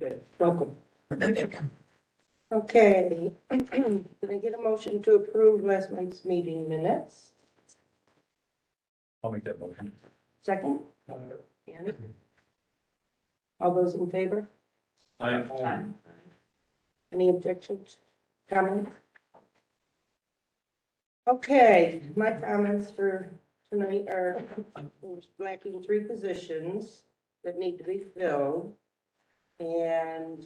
Good, welcome. Okay, can I get a motion to approve last month's meeting minutes? I'll make that motion. Second? Andy? All those in favor? Aye. Any objections, comments? Okay, my comments for tonight are there's lacking 3 positions that need to be filled. And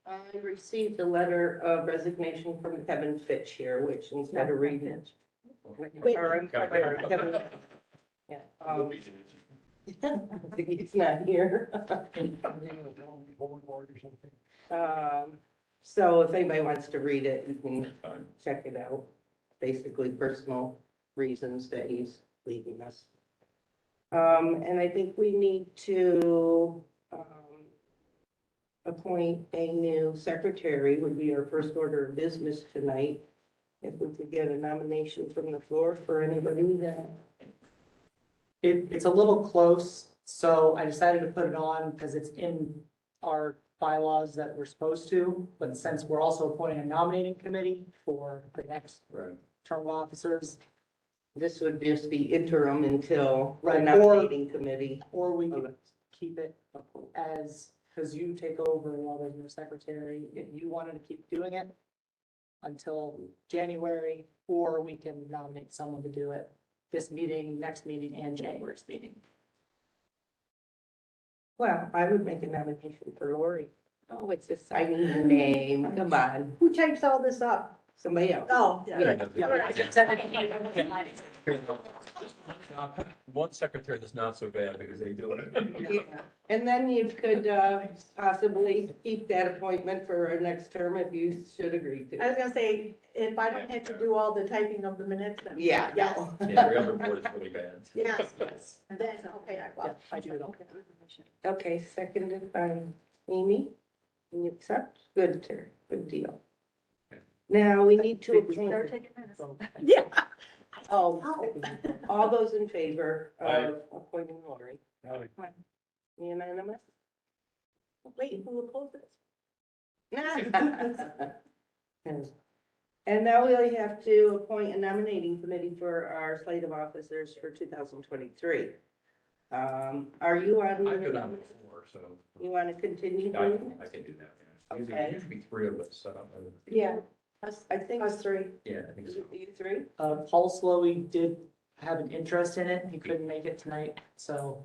I received a letter of resignation from Kevin Fitch here, which instead of reading it. Or I'm sorry, Kevin. Yeah, he's not here. So if anybody wants to read it, you can check it out. Basically personal reasons that he's leaving us. And I think we need to, appoint a new secretary would be our first order of business tonight. If we could get a nomination from the floor for anybody that. It's a little close, so I decided to put it on because it's in our bylaws that we're supposed to. But since we're also appointing a nominating committee for the next term of officers, This would just be interim until the Right, nominating committee. or we could keep it as, because you take over while there's no secretary, if you wanted to keep doing it until January, or we can nominate someone to do it this meeting, next meeting, and January's meeting. Well, I would make a nomination for Lori. Oh, it's a signing name. Come on, Who types all this up? somebody else. Oh, One secretary that's not so bad because they do it. Yeah. And then you could possibly keep that appointment for our next term if you should agree I to. was gonna say, if I don't have to do all the typing of the minutes, then. Yeah. Yes, Yeah, every other board is really bad. yes, yes. And then, okay, well. I do it all. Okay, seconded by Amy. Can you accept? Good, Terry. Good deal. Now, we need to Start appoint, taking minutes. yeah. Oh, all those in favor of appointing Lori? Unanimous? Wait, who opposes? And now we have to appoint a nominating committee for our slate of officers for 2023. Are you on? I've been on before, so You want to continue I doing it? I can do that. Yeah. Okay. Usually 3 of us. Yeah, I think us 3. Yeah, I think is so. it you 3? Paul Slowey did have an interest in it. He couldn't make it tonight, so.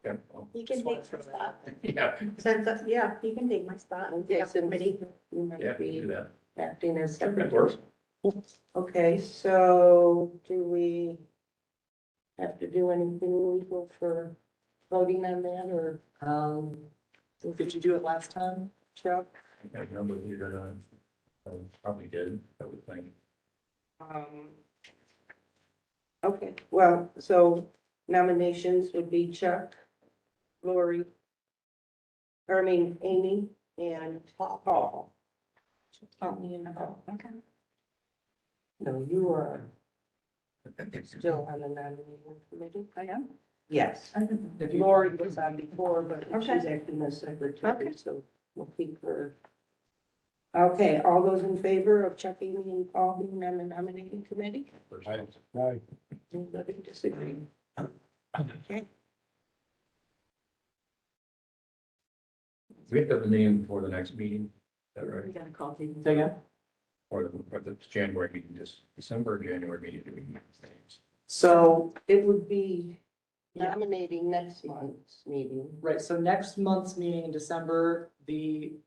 Okay. Well, He can take my spot. Yeah, Since, yeah, he can take my spot. Jason, Committee. you might yeah, we can be do that. acting as That secretary. works. Okay, so do we have to do anything legal for voting on that, or, Did you do it last time, Chuck? I can't remember if you did, probably did, I would think. Okay, well, so nominations would be Chuck, Lori, Amy, and Paul. Amy and Paul. Okay. No, you are still on the nominating committee? I am. Yes. If you- Lori was on before, but she's Okay. acting as secretary, Okay. so we'll keep her. Okay, all those in favor of Chuck, Amy, and Paul being on the nominating committee? Aye. Anybody disagree? Okay. We have to have a name for the next meeting, is that We're right? gonna call people. Say again? Or the January meeting, just December, or January meeting, do we need names? So, It would be Yeah. nominating next month's meeting. right, so next month's meeting in December, the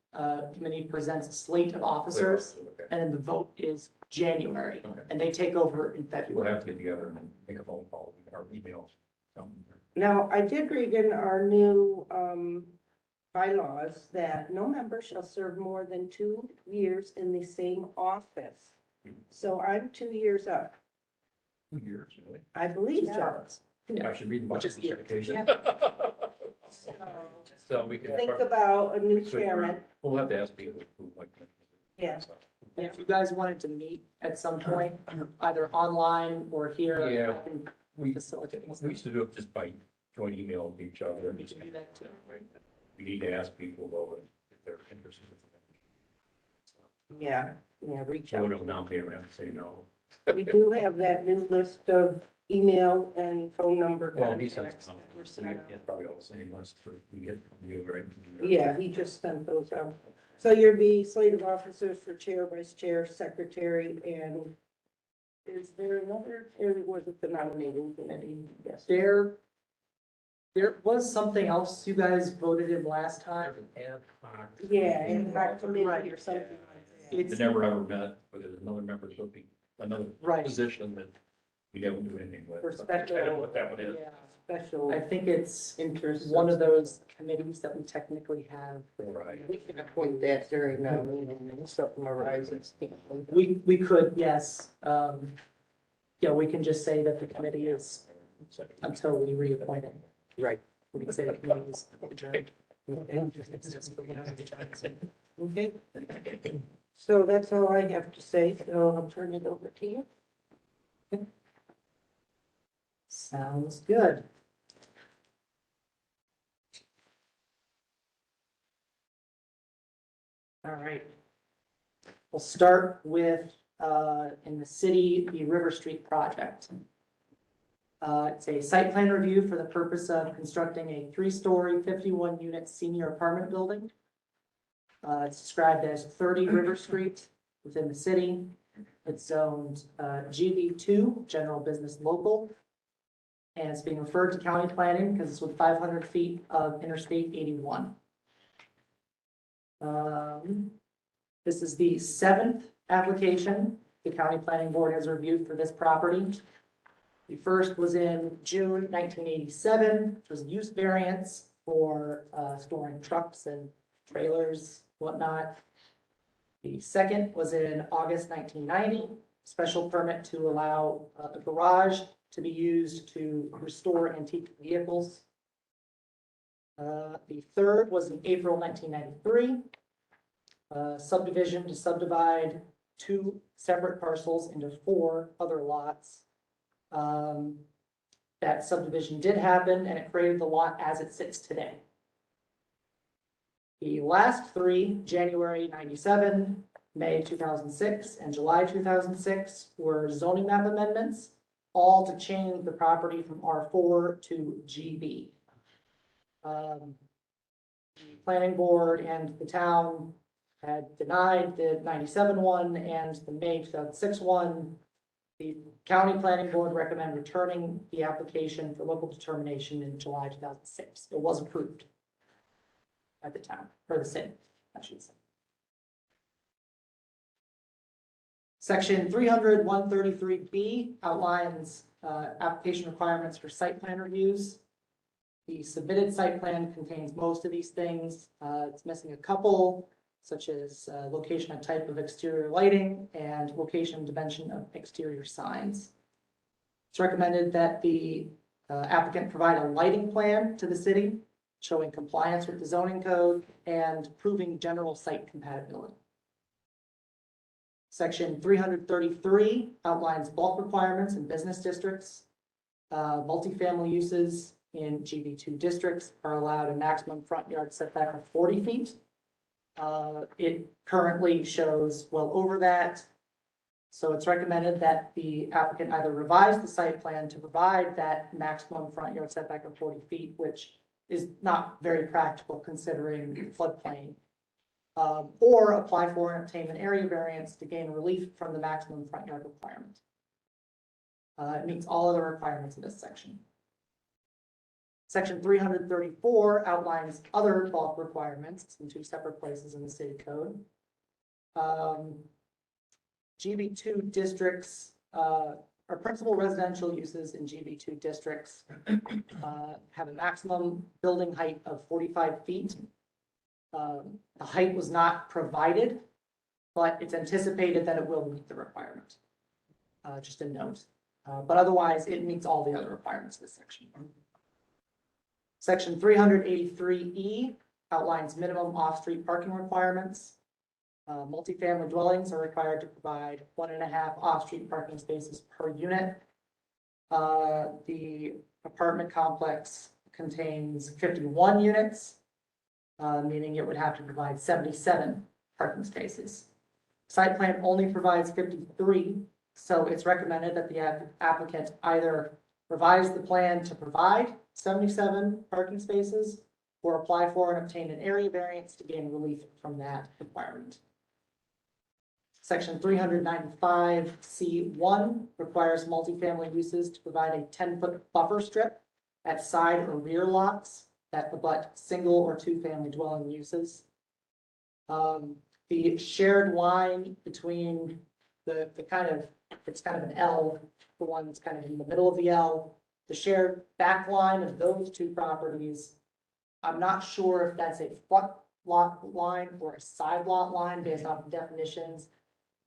committee presents a slate of officers, Okay. and then the vote is January, Okay. and they take over in We'll February. have to get together and make a phone call or email. Now, I did read in our new bylaws that no member shall serve more than 2 years in the same office. So I'm 2 years up, 2 years, really. I believe so. Charles. I should read the Which is budget certification. So So we can. think about a new So, chairman. We'll have to ask people who like. Yeah. And if you guys wanted to meet at some point, either online or here, Yeah. I can We facilitate. we used to do it just by joint email with each other. We should do that too. we need to ask people though if they're interested. Yeah, reach So out. we'll nominate around and say no. We do have that new list of email and phone number Well, he says, contacts. that were sent out. it's probably all the same list for, we get from you, right? Yeah, he just sent those out. So you'll be slate of officers for chair, vice chair, secretary, and is there another, or was it the nominating committee? Yes. There was something else you guys voted in last time. Yeah, and that committee or something. They It's, never ever met, but there's another member, so be another right, position that we don't do anything with. For but special- I don't know what that one is. yeah. Special I think it's interest. one of those committees that we technically have. Right. We can appoint that during the meeting and something arises. We could, yes. Yeah, we can just say that the committee is until we reappoint it. Right. We can say the committee is adjourned. Okay. So that's all I have to say, so I'll turn it over to you. Sounds good. All right. We'll start with, in the city, the River Street project. It's a site plan review for the purpose of constructing a 3-story, 51-unit senior apartment building. It's described as 30 River Street within the city. It's zoned GB2, General Business Local. And it's being referred to county planning because it's with 500 feet of Interstate 81. This is the 7th application the county planning board has reviewed for this property. The first was in June 1987, which was a use variance for storing trucks and trailers, whatnot. The second was in August 1990, special permit to allow a garage to be used to restore antique vehicles. The third was in April 1993, subdivision to subdivide 2 separate parcels into 4 other lots. That subdivision did happen and it created the lot as it sits today. The last 3, January 97, May 2006, and July 2006, were zoning map amendments, all to change the property from R4 to GB. The planning board and the town had denied the 97 one and the May 2006 one. The county planning board recommended returning the application for local determination in July 2006. It was approved at the town, or the city, I should say. Section 300-133B outlines application requirements for site plan reviews. The submitted site plan contains most of these things. It's missing a couple, such as location and type of exterior lighting and location and dimension of exterior signs. It's recommended that the applicant provide a lighting plan to the city showing compliance with the zoning code and proving general site compatibility. Section 333 outlines bulk requirements in business districts. Multifamily uses in GB2 districts are allowed a maximum front yard setback of 40 feet. It currently shows well over that. So it's recommended that the applicant either revise the site plan to provide that maximum front yard setback of 40 feet, which is not very practical considering the floodplain, or apply for and obtain an area variance to gain relief from the maximum front yard requirement. It meets all other requirements in this section. Section 334 outlines other bulk requirements in 2 separate places in the city code. GB2 districts, or principal residential uses in GB2 districts have a maximum building height of 45 feet. The height was not provided, but it's anticipated that it will meet the requirement. Just a note. But otherwise, it meets all the other requirements of this section. Section 383E outlines minimum off-street parking requirements. Multifamily dwellings are required to provide 1.5 off-street parking spaces per unit. The apartment complex contains 51 units. meaning it would have to provide 77 parking spaces. Site plan only provides 53, so it's recommended that the applicant either revise the plan to provide 77 parking spaces or apply for and obtain an area variance to gain relief from that requirement. Section 395C1 requires multifamily uses to provide a 10-foot buffer strip at side or rear lots that abut single or two-family dwelling uses. The shared line between the kind of, it's kind of an L, the one that's kind of in the middle of the L, the shared back line of those two properties. I'm not sure if that's a front lot line or a side lot line based off the definitions.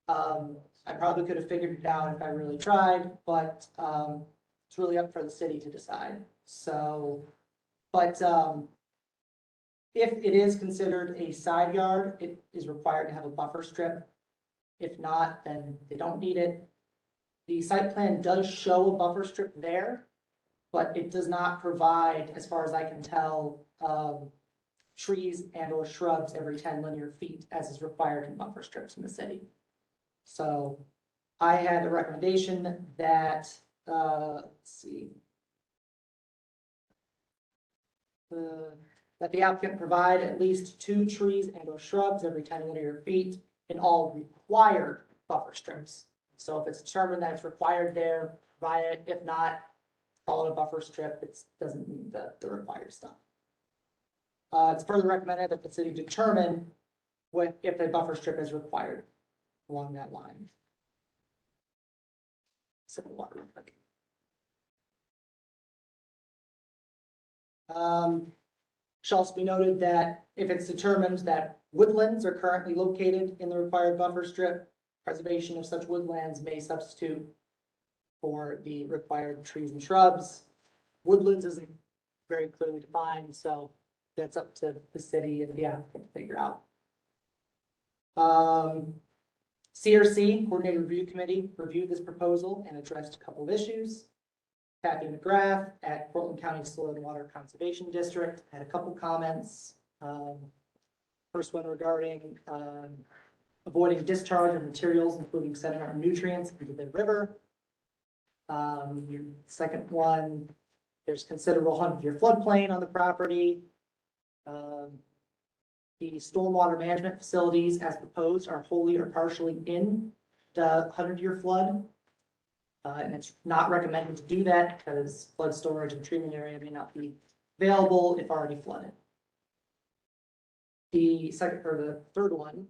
I probably could have figured it out if I really tried, but it's really up for the city to decide. So, but if it is considered a side yard, it is required to have a buffer strip. If not, then they don't need it. The site plan does show a buffer strip there, but it does not provide, as far as I can tell, trees and or shrubs every 10 linear feet as is required in buffer strips in the city. So I had a recommendation that, let's see, that the applicant provide at least 2 trees and or shrubs every 10 linear feet in all required buffer strips. So if it's determined that it's required there, provide it. If not, call it a buffer strip. It doesn't mean the required stuff. It's further recommended that the city determine if a buffer strip is required along that line. Sip of water real quick. Should also be noted that if it's determined that woodlands are currently located in the required buffer strip, preservation of such woodlands may substitute for the required trees and shrubs. Woodlands isn't very clearly defined, so that's up to the city and the applicant to figure out. CRC, Coordinated Review Committee, reviewed this proposal and addressed a couple of issues. Kathy McGrath at Cortland County Soil and Water Conservation District had a couple comments. First one regarding avoiding discharge of materials, including sediment or nutrients into the river. Second one, there's considerable 100-year floodplain on the property. The stormwater management facilities as proposed are wholly or partially in the 100-year flood. And it's not recommended to do that because flood storage and treatment area may not be available if already flooded. The second or the third one,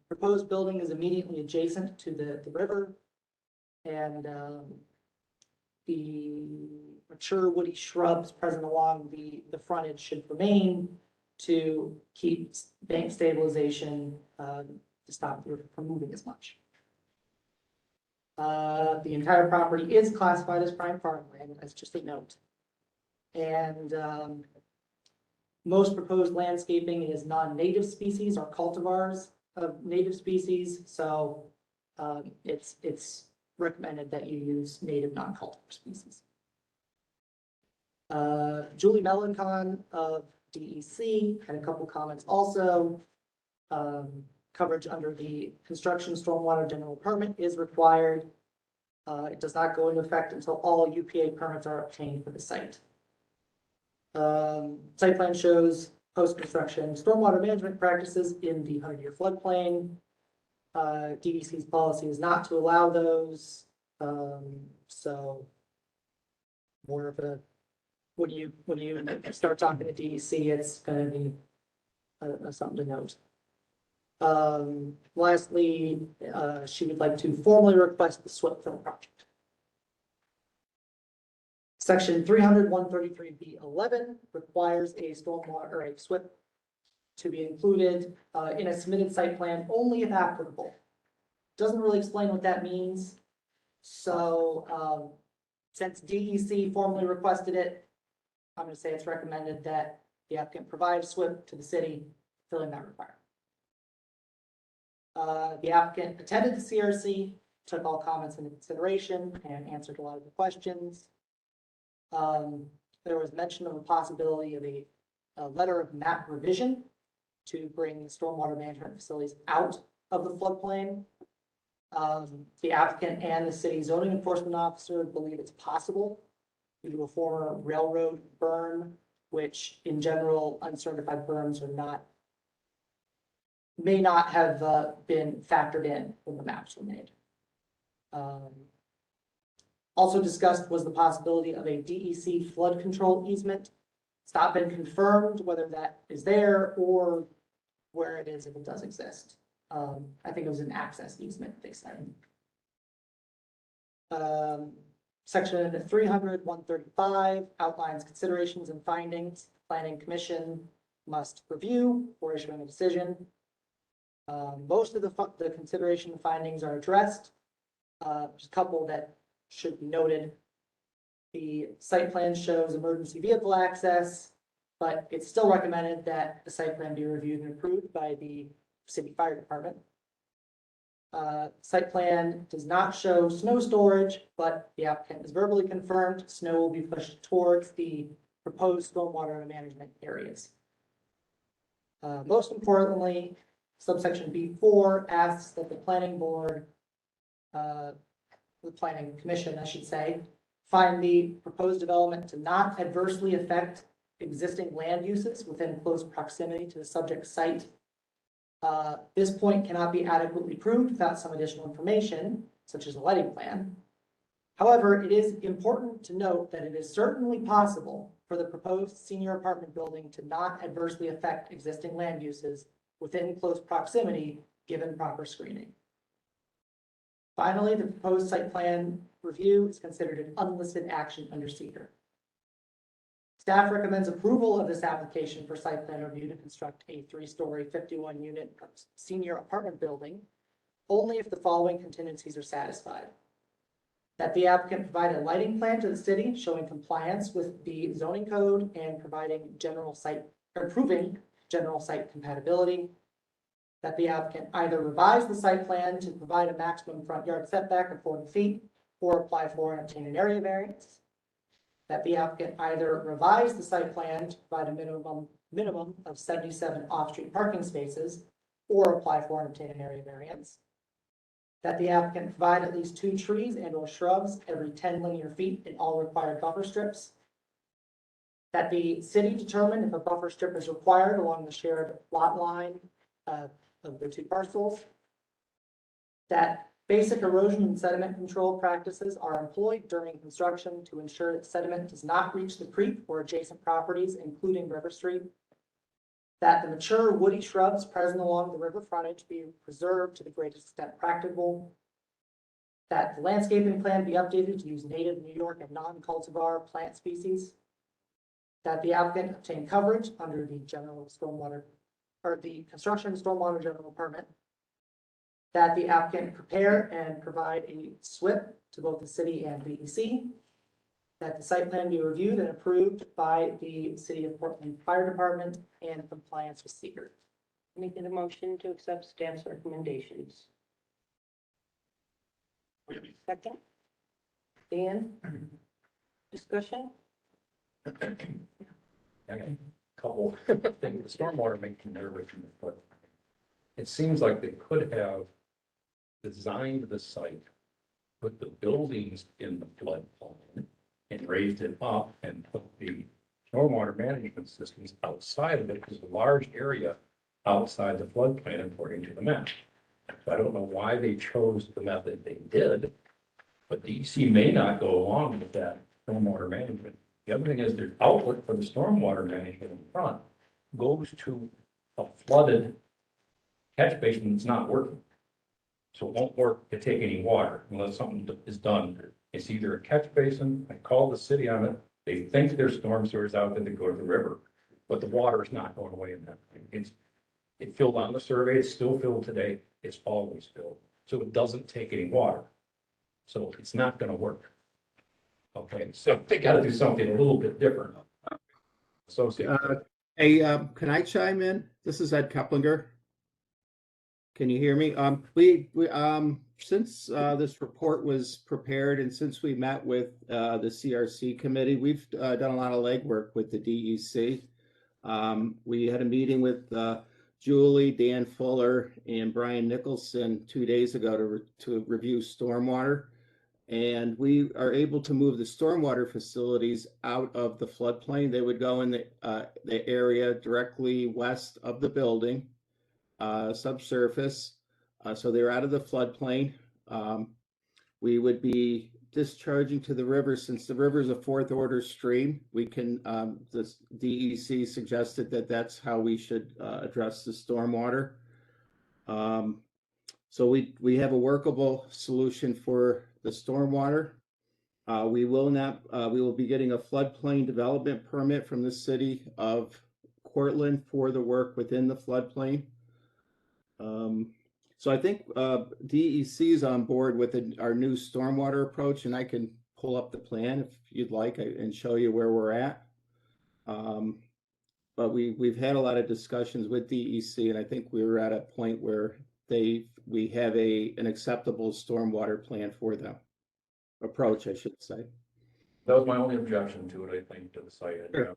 proposed building is immediately adjacent to the river, and the mature woody shrubs present along the frontage should remain to keep bank stabilization to stop the river from moving as much. The entire property is classified as prime farmland, as just a note. And most proposed landscaping is non-native species or cultivars of native species. So it's recommended that you use native non-cultivar species. Julie Melancon of DEC had a couple comments also. Coverage under the construction stormwater general permit is required. It does not go into effect until all UPA permits are obtained for the site. Site plan shows post-construction stormwater management practices in the 100-year floodplain. DEC's policy is not to allow those. So more of a, when you start talking to DEC, it's going to be something to note. Lastly, she would like to formally request the SWIP for the project. Section 300-133B11 requires a stormwater or a SWIP to be included in a submitted site plan only if applicable. Doesn't really explain what that means. So since DEC formally requested it, I'm going to say it's recommended that the applicant provide SWIP to the city, filling that requirement. The applicant attended the CRC, took all comments into consideration, and answered a lot of the questions. There was mention of a possibility of a a letter of map revision to bring stormwater management facilities out of the floodplain. The applicant and the city zoning enforcement officer believe it's possible due to a former railroad berm, which in general uncertified berms are not, may not have been factored in when the maps were made. Also discussed was the possibility of a DEC flood control easement. It's not been confirmed whether that is there or where it is if it does exist. I think it was an access easement, they said. Section 300-135 outlines considerations and findings. Planning Commission must review before issuing a decision. Most of the consideration findings are addressed. There's a couple that should be noted. The site plan shows emergency vehicle access, but it's still recommended that the site plan be reviewed and approved by the city fire department. Site plan does not show snow storage, but the applicant has verbally confirmed snow will be pushed towards the proposed stormwater management areas. Most importantly, subsection B4 asks that the planning board, the planning commission, I should say, find the proposed development to not adversely affect existing land uses within close proximity to the subject site. This point cannot be adequately proved without some additional information, such as a lighting plan. However, it is important to note that it is certainly possible for the proposed senior apartment building to not adversely affect existing land uses within close proximity, given proper screening. Finally, the proposed site plan review is considered an unlisted action under seeker. Staff recommends approval of this application for site plan review to construct a 3-story, 51-unit senior apartment building only if the following contingencies are satisfied. That the applicant provide a lighting plan to the city showing compliance with the zoning code and improving general site compatibility. That the applicant either revise the site plan to provide a maximum front yard setback of 40 feet or apply for and obtain an area variance. That the applicant either revise the site plan to provide a minimum of 77 off-street parking spaces or apply for and obtain an area variance. That the applicant provide at least 2 trees and or shrubs every 10 linear feet in all required buffer strips. That the city determine if a buffer strip is required along the shared lot line of the 2 parcels. That basic erosion and sediment control practices are employed during construction to ensure that sediment does not reach the creek or adjacent properties, including River Street. That the mature woody shrubs present along the river frontage be preserved to the greatest extent practicable. That the landscaping plan be updated to use native New York and non-cultivar plant species. That the applicant obtain coverage under the general stormwater or the construction stormwater general permit. That the applicant prepare and provide a SWIP to both the city and VEC. That the site plan be reviewed and approved by the City of Cortland Fire Department and compliance with seeker. Making a motion to accept staff's recommendations. Second. Dan? Discussion? I got a couple things. The stormwater makes me nervous, but it seems like they could have designed the site, put the buildings in the floodplain and raised it up and put the stormwater management systems outside of it, because a large area outside the floodplain according to the map. So I don't know why they chose the method they did, but DEC may not go along with that stormwater management. The other thing is their outlet for the stormwater management in front goes to a flooded catch basin that's not working. So it won't work to take any water unless something is done. It's either a catch basin, I called the city on it, they think there's storm sewers out there that go to the river, but the water is not going away in that thing. It filled on the survey, it's still filled today, it's always filled. So it doesn't take any water. So it's not gonna work. Okay, so they gotta do something a little bit different. Hey, can I chime in? This is Ed Keplinger. Can you hear me? Since this report was prepared and since we met with the CRC committee, we've done a lot of legwork with the DEC. We had a meeting with Julie, Dan Fuller, and Brian Nicholson 2 days ago to review stormwater. And we are able to move the stormwater facilities out of the floodplain. They would go in the area directly west of the building, subsurface. So they're out of the floodplain. We would be discharging to the river. Since the river is a fourth order stream, we can, the DEC suggested that that's how we should address the stormwater. So we have a workable solution for the stormwater. We will be getting a floodplain development permit from the city of Cortland for the work within the floodplain. So I think DEC is on board with our new stormwater approach, and I can pull up the plan if you'd like and show you where we're at. But we've had a lot of discussions with DEC, and I think we're at a point where we have an acceptable stormwater plan for them. Approach, I should say. That was my only objection to it, I think, to the site. Sure.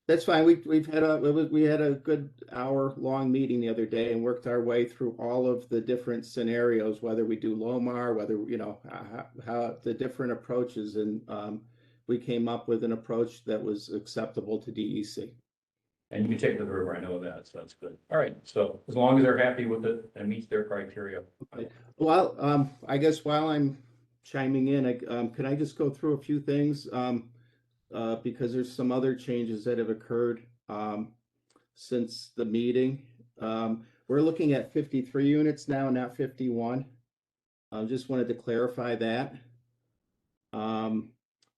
That's fine. We had a good hour-long meeting the other day and worked our way through all of the different scenarios, whether we do Lomar, whether, how the different approaches, and we came up with an approach that was acceptable to DEC. And you can take it to the river, I know that, so that's good. All right, so as long as they're happy with it and meets their criteria. Okay. Well, I guess while I'm chiming in, can I just go through a few things? Because there's some other changes that have occurred since the meeting. We're looking at 53 units now, not 51. Just wanted to clarify that.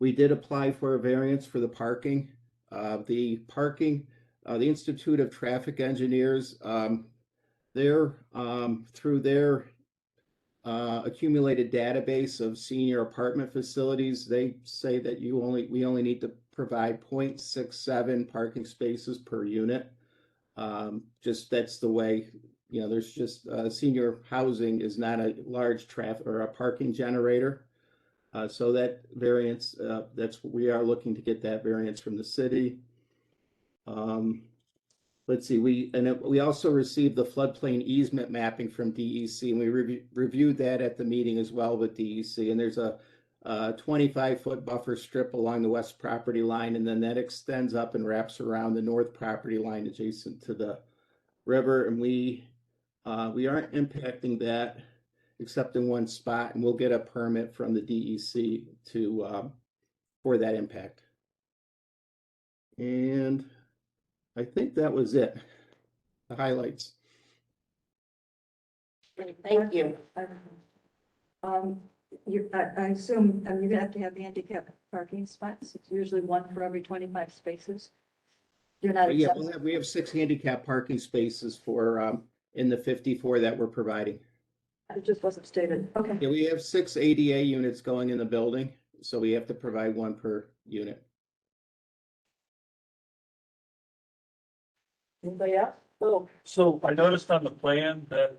We did apply for a variance for the parking. The Institute of Traffic Engineers, they're through their accumulated database of senior apartment facilities, they say that we only need to provide 0.67 parking spaces per unit. Just that's the way, there's just senior housing is not a large traffic or a parking generator. So that variance, that's what we are looking to get that variance from the city. Let's see, we also received the floodplain easement mapping from DEC, and we reviewed that at the meeting as well with DEC. And there's a 25-foot buffer strip along the west property line, and then that extends up and wraps around the north property line adjacent to the river. And we aren't impacting that except in one spot, and we'll get a permit from the DEC for that impact. And I think that was it, the highlights. Thank you. I assume you have to have handicap parking spots. It's usually one for every 25 spaces. You're not. Yeah, we have 6 handicap parking spaces for in the 54 that we're providing. It just wasn't stated. Okay. Yeah, we have 6 ADA units going in the building, so we have to provide 1 per unit. Anybody else? So I noticed on the plan that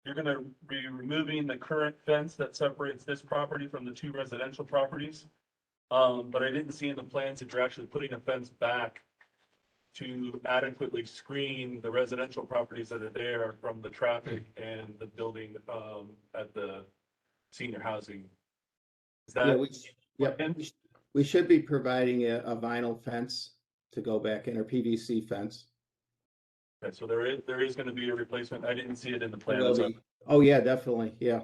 you're gonna be removing the current fence that separates this property from the 2 residential properties. But I didn't see in the plans that you're actually putting a fence back to adequately screen the residential properties that are there from the traffic and the building at the senior housing. Is that? We should be providing a vinyl fence to go back in, or PVC fence. Okay, so there is going to be a replacement. I didn't see it in the plan. Oh yeah, definitely. Yeah.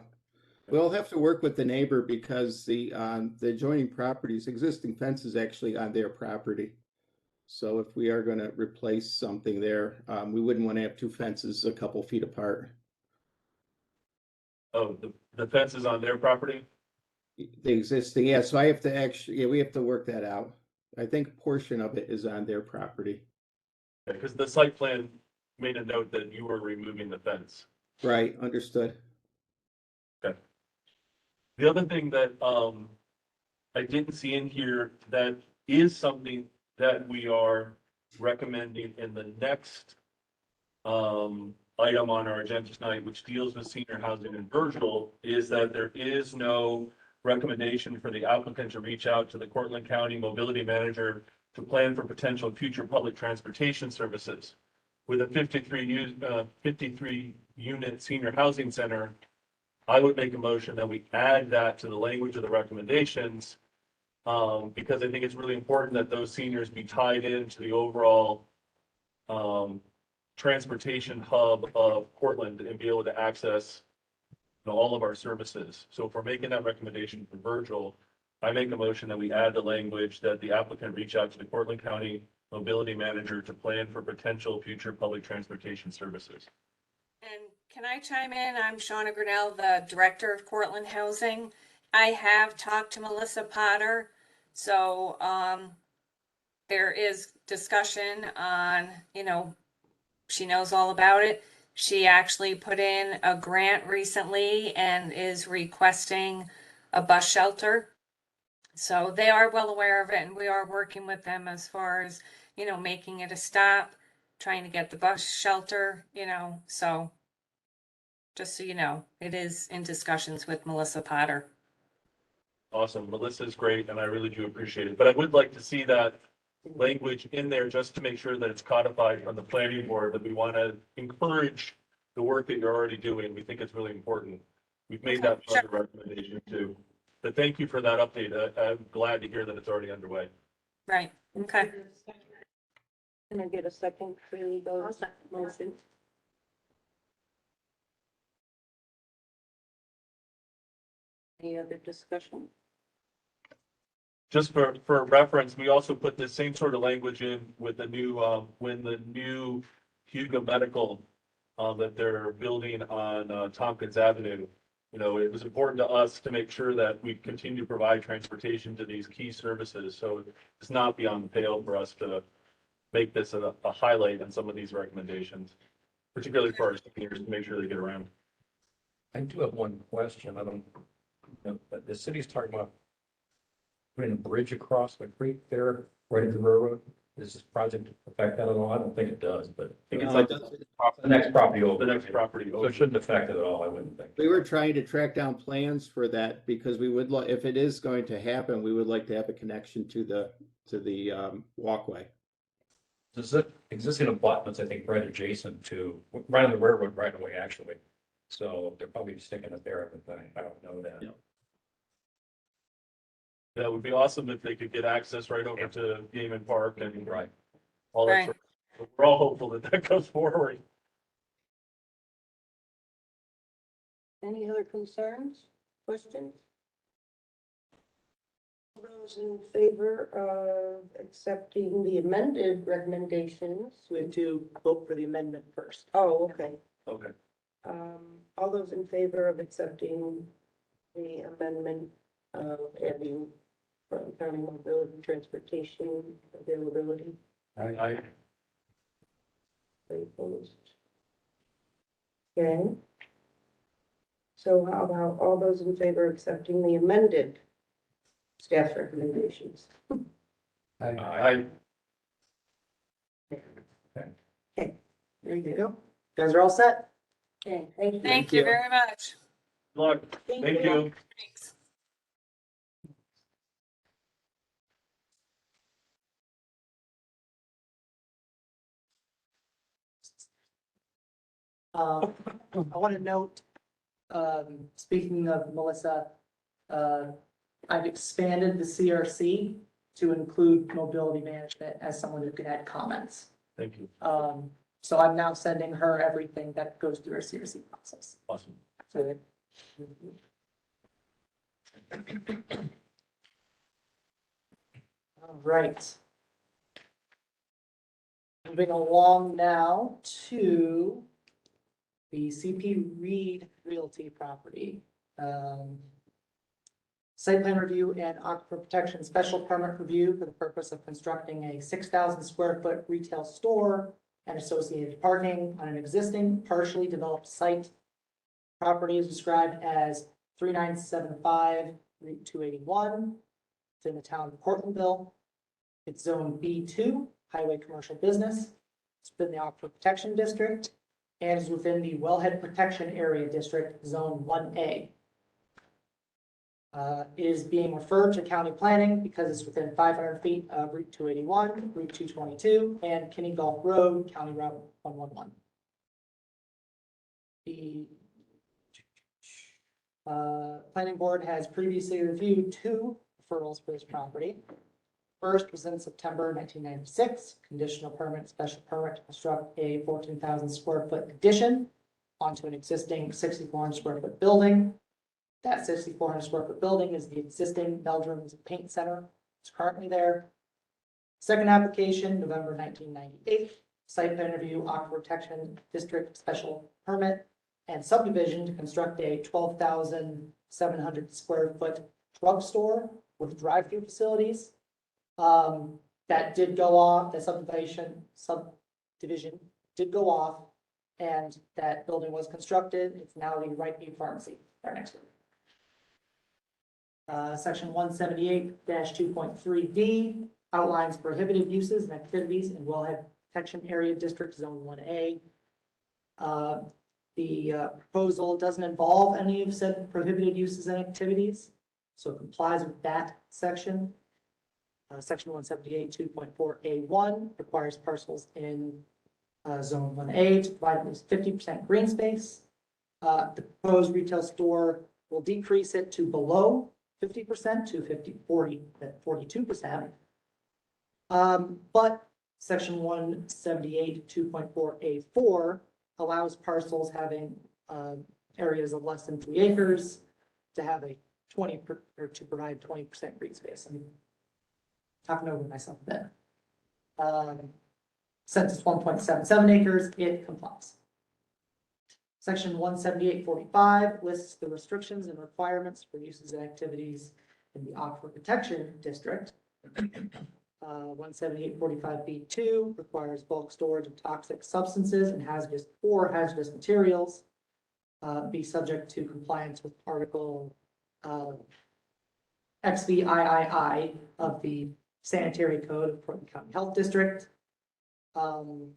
We'll have to work with the neighbor because the adjoining properties, existing fence is actually on their property. So if we are going to replace something there, we wouldn't want to have 2 fences a couple feet apart. Oh, the fence is on their property? The existing, yeah. So I have to we have to work that out. I think a portion of it is on their property. Because the site plan made a note that you were removing the fence. Right, understood. Okay. The other thing that I didn't see in here that is something that we are recommending in the next item on our agenda tonight, which deals with senior housing in Virgil, is that there is no recommendation for the applicant to reach out to the Cortland County Mobility Manager to plan for potential future public transportation services. With a 53 unit senior housing center, I would make a motion that we add that to the language of the recommendations, because I think it's really important that those seniors be tied into the overall transportation hub of Cortland and be able to access, you know, all of our services. So if we're making that recommendation for Virgil, I make a motion that we add the language that the applicant reach out to the Cortland County Mobility Manager to plan for potential future public transportation services. And can I chime in? I'm Shauna Grinnell, the Director of Cortland Housing. I have talked to Melissa Potter, so there is discussion on, you know, she knows all about it. She actually put in a grant recently and is requesting a bus shelter. So they are well aware of it, and we are working with them as far as, you know, making it a stop, trying to get the bus shelter, you know, so just so you know, it is in discussions with Melissa Potter. Awesome. Melissa's great, and I really do appreciate it. But I would like to see that language in there just to make sure that it's codified from the planning board, that we want to encourage the work that you're already doing. We think it's really important. We've made Okay, that part of the recommendation too. But thank you for that update. I'm glad to hear that it's already underway. Right, okay. Can I get a second for those motions? Any other discussion? Just for reference, we also put the same sort of language in with the new, when the new Hugo Medical that they're building on Tompkins Avenue. You know, it was important to us to make sure that we continue to provide transportation to these key services. So it's not beyond the pale for us to make this a highlight in some of these recommendations, particularly for our seniors, to make sure they get around. I do have one question. I don't, you know, but the city's talking about putting a bridge across the creek there, right at the railroad. Does this project affect that at all? I don't think it does, but I think it's like the next property over. The next property So over. it shouldn't affect it at all, I wouldn't think. We were trying to track down plans for that because we would like, if it is going to happen, we would like to have a connection to the walkway. There's existing abutments, I think, right adjacent to, right on the railroad right away, actually. So they're probably sticking it there, but I don't know that. Yeah. That would be awesome if they could get access right over to Game Park and Right. all that. Right. Sort of- We're all hopeful that that goes forward. Any other concerns, questions? All those in favor of accepting the amended recommendations? We have to vote for the amendment first. Oh, okay. Okay. All those in favor of accepting the amendment of adding from county mobility transportation availability? I Any opposed? Okay. So how about all those in favor of accepting the amended staff recommendations? I There you go. You guys are all set? Okay, thank you. Thank you very much. look, thank you. Thanks. I want to note, speaking of Melissa, I've expanded the CRC to include mobility management as someone who can add comments. Thank you. So I'm now sending her everything that goes through our CRC process. Awesome. So all right. Moving along now to the CP Reed Realty property. Site plan review and aquifer protection special permit review for the purpose of constructing a 6,000 square foot retail store and associated parking on an existing partially developed site. Property is described as 3975 Route 281. It's in the town of Cortlandville. It's zone B2, highway commercial business. It's within the Aquifer Protection District and is within the Wellhead Protection Area District, Zone 1A. is being referred to county planning because it's within 500 feet of Route 281, Route 222, and Kinney Gulf Road, County Route 111. The planning board has previously reviewed 2 referrals for this property. First was in September 1996, conditional permit, special permit to construct a 14,000 square foot addition onto an existing 6,400 square foot building. That 6,400 square foot building is the existing Meldrum's Paint Center. It's currently there. Second application, November 1998, site plan review, Aquifer Protection District special permit and subdivision to construct a 12,700 square foot drugstore with drive-through facilities. That did go off, the subdivision did go off, and that building was constructed. It's now the Right View Pharmacy right next to it. Section 178-2.3D outlines prohibited uses and activities in Wellhead Protection Area District Zone 1A. The proposal doesn't involve any of said prohibited uses and activities, so it complies with that section. Section 178-2.4A1 requires parcels in Zone 1A to provide at least 50% green space. The proposed retail store will decrease it to below 50% to 42%. But section 178-2.4A4 allows parcels having areas of less than 3 acres to have a to provide 20% green space. I'm talking over myself a bit. Since it's 1.77 acres, it complies. Section 178-45 lists the restrictions and requirements for uses and activities in the Aquifer Protection District. 178-45B2 requires bulk storage of toxic substances and hazardous materials. Be subject to compliance with Article XVIII of the Sanitary Code of Portland County Health District.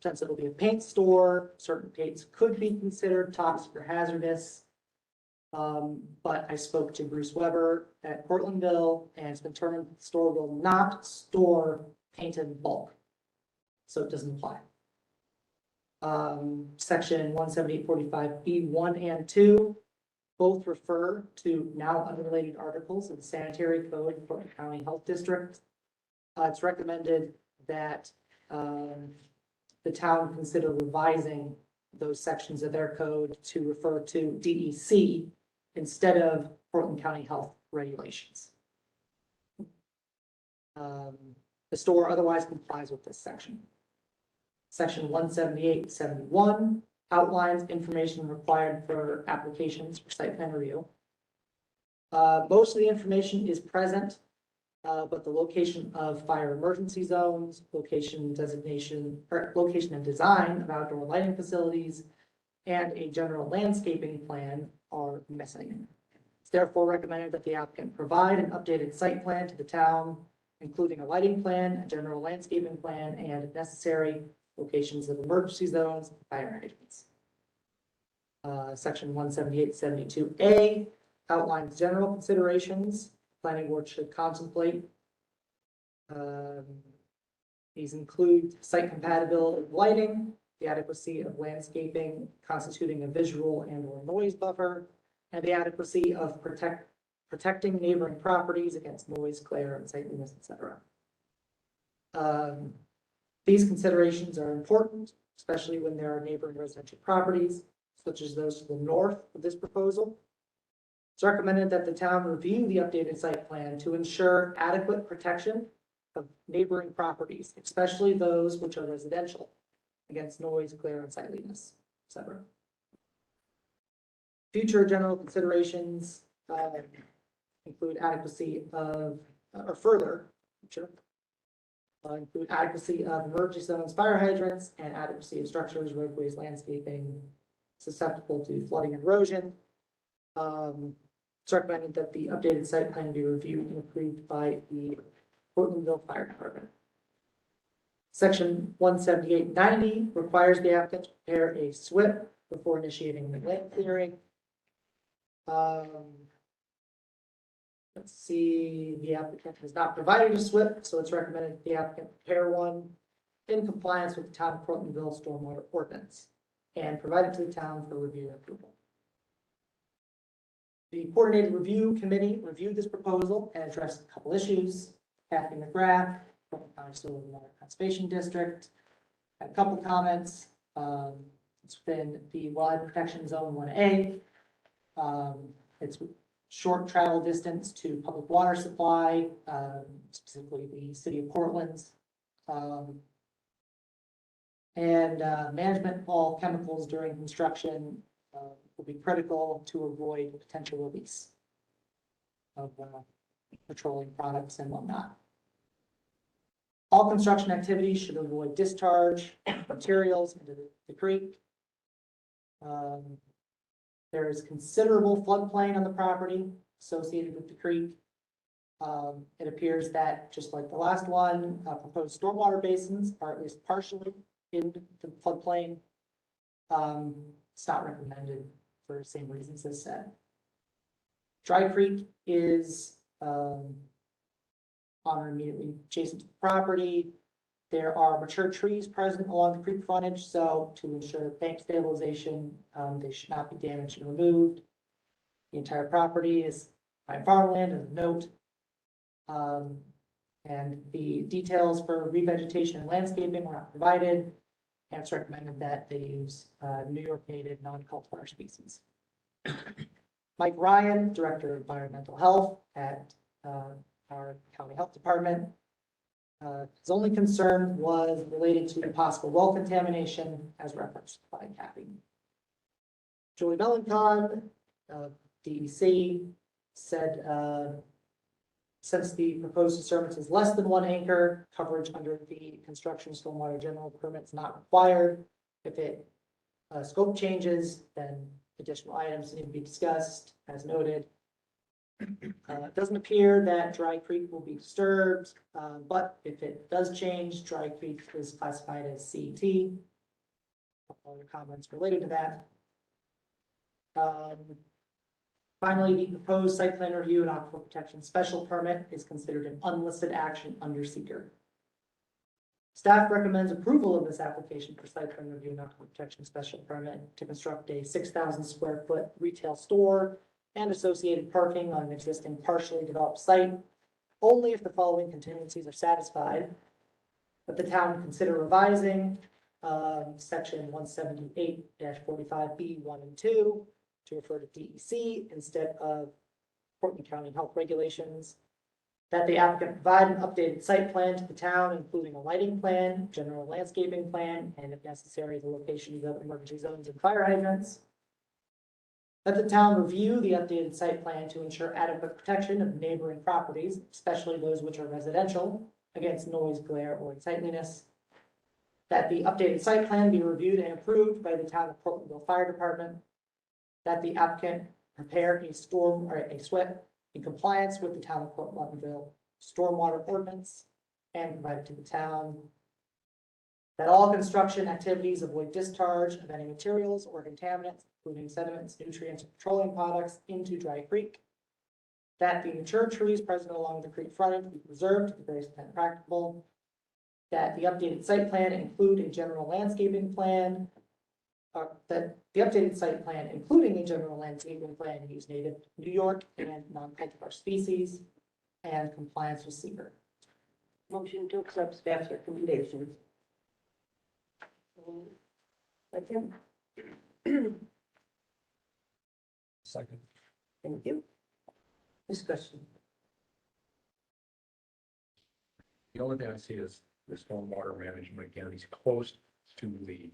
Since it'll be a paint store, certain paints could be considered toxic or hazardous. But I spoke to Bruce Weber at Cortlandville, and it's been determined the store will not store paint in bulk, so it doesn't apply. Section 178-45B1 and 2 both refer to now unrelated articles of the Sanitary Code of Portland County Health District. It's recommended that the town consider revising those sections of their code to refer to DEC instead of Portland County Health regulations. The store otherwise complies with this section. Section 178-71 outlines information required for applications for site plan review. Most of the information is present, but the location of fire emergency zones, location designation, or location and design of outdoor lighting facilities, and a general landscaping plan are missing. It's therefore recommended that the applicant provide an updated site plan to the town, including a lighting plan, a general landscaping plan, and if necessary, locations of emergency zones, fire hydrants. Section 178-72A outlines general considerations planning board should contemplate. These include site compatibility of lighting, the adequacy of landscaping constituting a visual and or noise buffer, and the adequacy of protecting neighboring properties against noise, glare, unsightliness, etc. These considerations are important, especially when there are neighboring residential properties, such as those to the north of this proposal. It's recommended that the town review the updated site plan to ensure adequate protection of neighboring properties, especially those which are residential, against noise, glare, unsightliness, etc. Future general considerations include adequacy of, or further, include adequacy of emergency zones, fire hydrants, and adequacy of structures, roadways, landscaping susceptible to flooding and erosion. It's recommended that the updated site plan be reviewed and approved by the Cortlandville Fire Department. Section 178-90 requires the applicant to prepare a SWIP before initiating the land clearing. Let's see, the applicant has not provided a SWIP, so it's recommended the applicant prepare one in compliance with the town of Cortlandville stormwater ordinance and provide it to the town for review and approval. The coordinated review committee reviewed this proposal and addressed a couple issues. Kathy McGrath, Cortland County Soil and Water Conservation District, had a couple comments. It's within the wildlife protection zone 1A. It's short travel distance to public water supply, specifically the city of Cortland's. Management of all chemicals during construction will be critical to avoid potential release of petroleum products and whatnot. All construction activities should avoid discharge of materials into the creek. There is considerable floodplain on the property associated with the creek. It appears that, just like the last one, proposed stormwater basins are at least partially in the floodplain. It's not recommended for the same reasons as said. Dry Creek is on or immediately adjacent to the property. There are mature trees present along the creek frontage, so to ensure bank stabilization, they should not be damaged and removed. The entire property is prime farmland as a note. And the details for revegetation and landscaping were not provided. And it's recommended that they use New York native non-cultivar species. Mike Ryan, Director of Environmental Health at our County Health Department. His only concern was related to possible well contamination as referenced by Kathy. Julie Melancon, DEC, said since the proposed disturbance is less than 1 acre, coverage under the construction stormwater general permit is not required. If it scope changes, then additional items need to be discussed as noted. It doesn't appear that Dry Creek will be disturbed, but if it does change, Dry Creek is classified as CT. Other comments related to that. Finally, the proposed site plan review and aquifer protection special permit is considered an unlisted action under seeker. Staff recommends approval of this application for site plan review and aquifer protection special permit to construct a 6,000 square foot retail store and associated parking on an existing partially developed site, only if the following contingencies are satisfied. That the town consider revising section 178-45B 1 and 2 to refer to DEC instead of Cortland County Health Regulations. That the applicant provide an updated site plan to the town, including a lighting plan, general landscaping plan, and if necessary, the locations of emergency zones and fire hydrants. That the town review the updated site plan to ensure adequate protection of neighboring properties, especially those which are residential, against noise, glare, or unsightliness. That the updated site plan be reviewed and approved by the town of Cortlandville Fire Department. That the applicant prepare a SWIP in compliance with the town of Cortlandville stormwater ordinance and provide it to the town. That all construction activities avoid discharge of any materials or contaminants, including sediments, nutrients, or petroleum products into Dry Creek. That the mature trees present along the creek frontage be preserved to the greatest extent practicable. That the updated site plan include a general landscaping plan. That the updated site plan, including a general landscaping plan, use native New York and non-cultivar species and compliance with seeker. Motion to accept staff's recommendations. Second. Second. Thank you. Discussion. The only thing I see is the stormwater management, again, he's close to the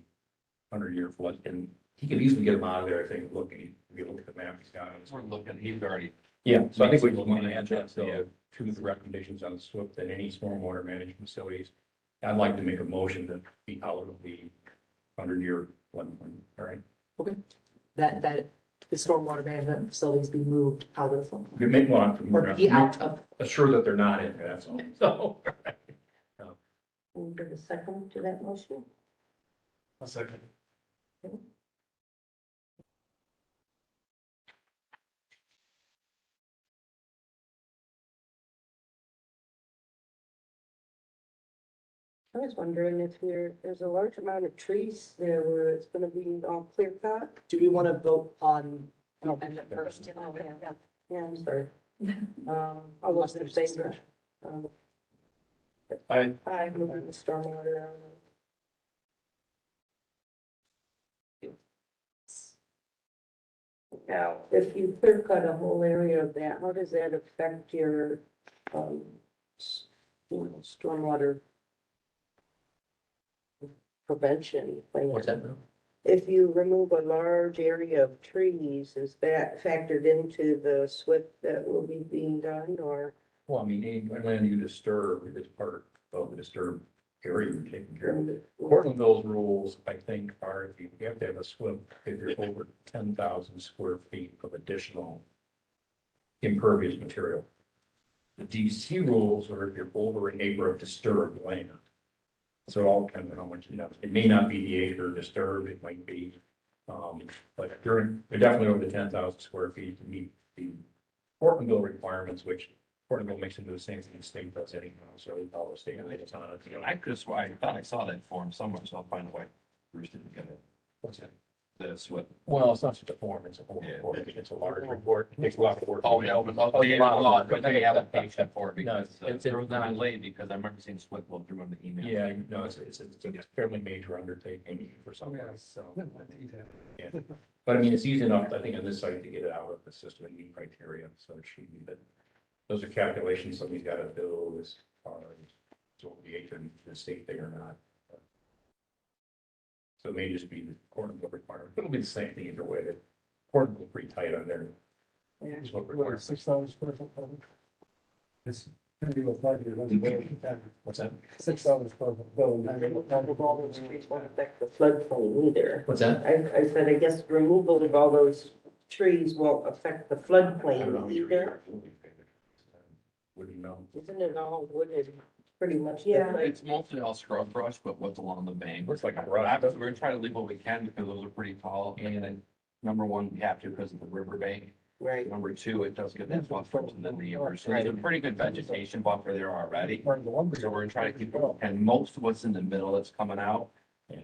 100-year flood, and he could easily get him out of there, I think, looking, if you look at the map he's got. We're looking, he's already. Yeah, so I think we want to add that to the recommendations on the SWIP, that any stormwater management facilities, I'd like to make a motion to be out of the 100-year flood, all right? Okay. That the stormwater management facilities be moved out of the We make one, or be out of. assure that they're not in there, that's all, so. Move to the second to that motion. A second. I was wondering if there's a large amount of trees there where it's gonna be all clear cut. Do we want to vote on amendment first? Yeah, I'm sorry. All those in favor? I, Moving the stormwater out. Now, if you clear cut a whole area of that, how does that affect your, stormwater prevention plan? what's that now? If you remove a large area of trees, is that factored into the SWIP that will be being done, or? Well, I mean, any land you disturb is part of the disturbed area you're taking care of. Cortlandville's rules, I think, are if you have to have a SWIP if you're over 10,000 square feet of additional impervious material. The DC rules are if you're over an acre of disturbed land. So it all depends on how much, it may not be the acre disturbed, it might be, but you're definitely over the 10,000 square feet to meet the Cortlandville requirements, which Portable makes them do the same thing the state does anyhow, so all the state it's on it. You know, I could swear, I thought I saw that form somewhere, so I'll find a way. Bruce didn't get it. What's that? That's what. Well, it's not just a form, it's a whole Yeah. report, it's a large report, it takes a lot of work. Oh, yeah, but but the application for it No, because it's- there was a delay because I remember seeing Swift go through on the email. Yeah, no, it's a fairly major undertaking for some guys, so. Yeah. But I mean, it's easy enough, I think, on this site to get it out of the system and meet criteria, so it should be, but those are calculations somebody's got to do as far as so the acre in the state thing or not. So it may just be the Cortlandville requirement. It'll be the same thing either way. Cortlandville pretty tight on there. Is what requires. 6,000 square foot. It's gonna be a 5 year. What's that? 6,000 square foot building. Removal of all those trees won't affect the floodplain either. What's that? I said, I guess removal of all those trees won't affect the I don't know. floodplain either. Wouldn't know. Isn't it all wooded, pretty much? Yeah. It's mostly all scrub brush, but what's along the bank. Looks like a brush. Obviously, we're gonna try to leave what we can because those are pretty tall. And then, number one, we have to because of the riverbank. Right. Number two, it does get that buffer from the neighbors. So there's a pretty good vegetation buffer there already. So we're gonna try to keep it, and most of what's in the middle that's coming out,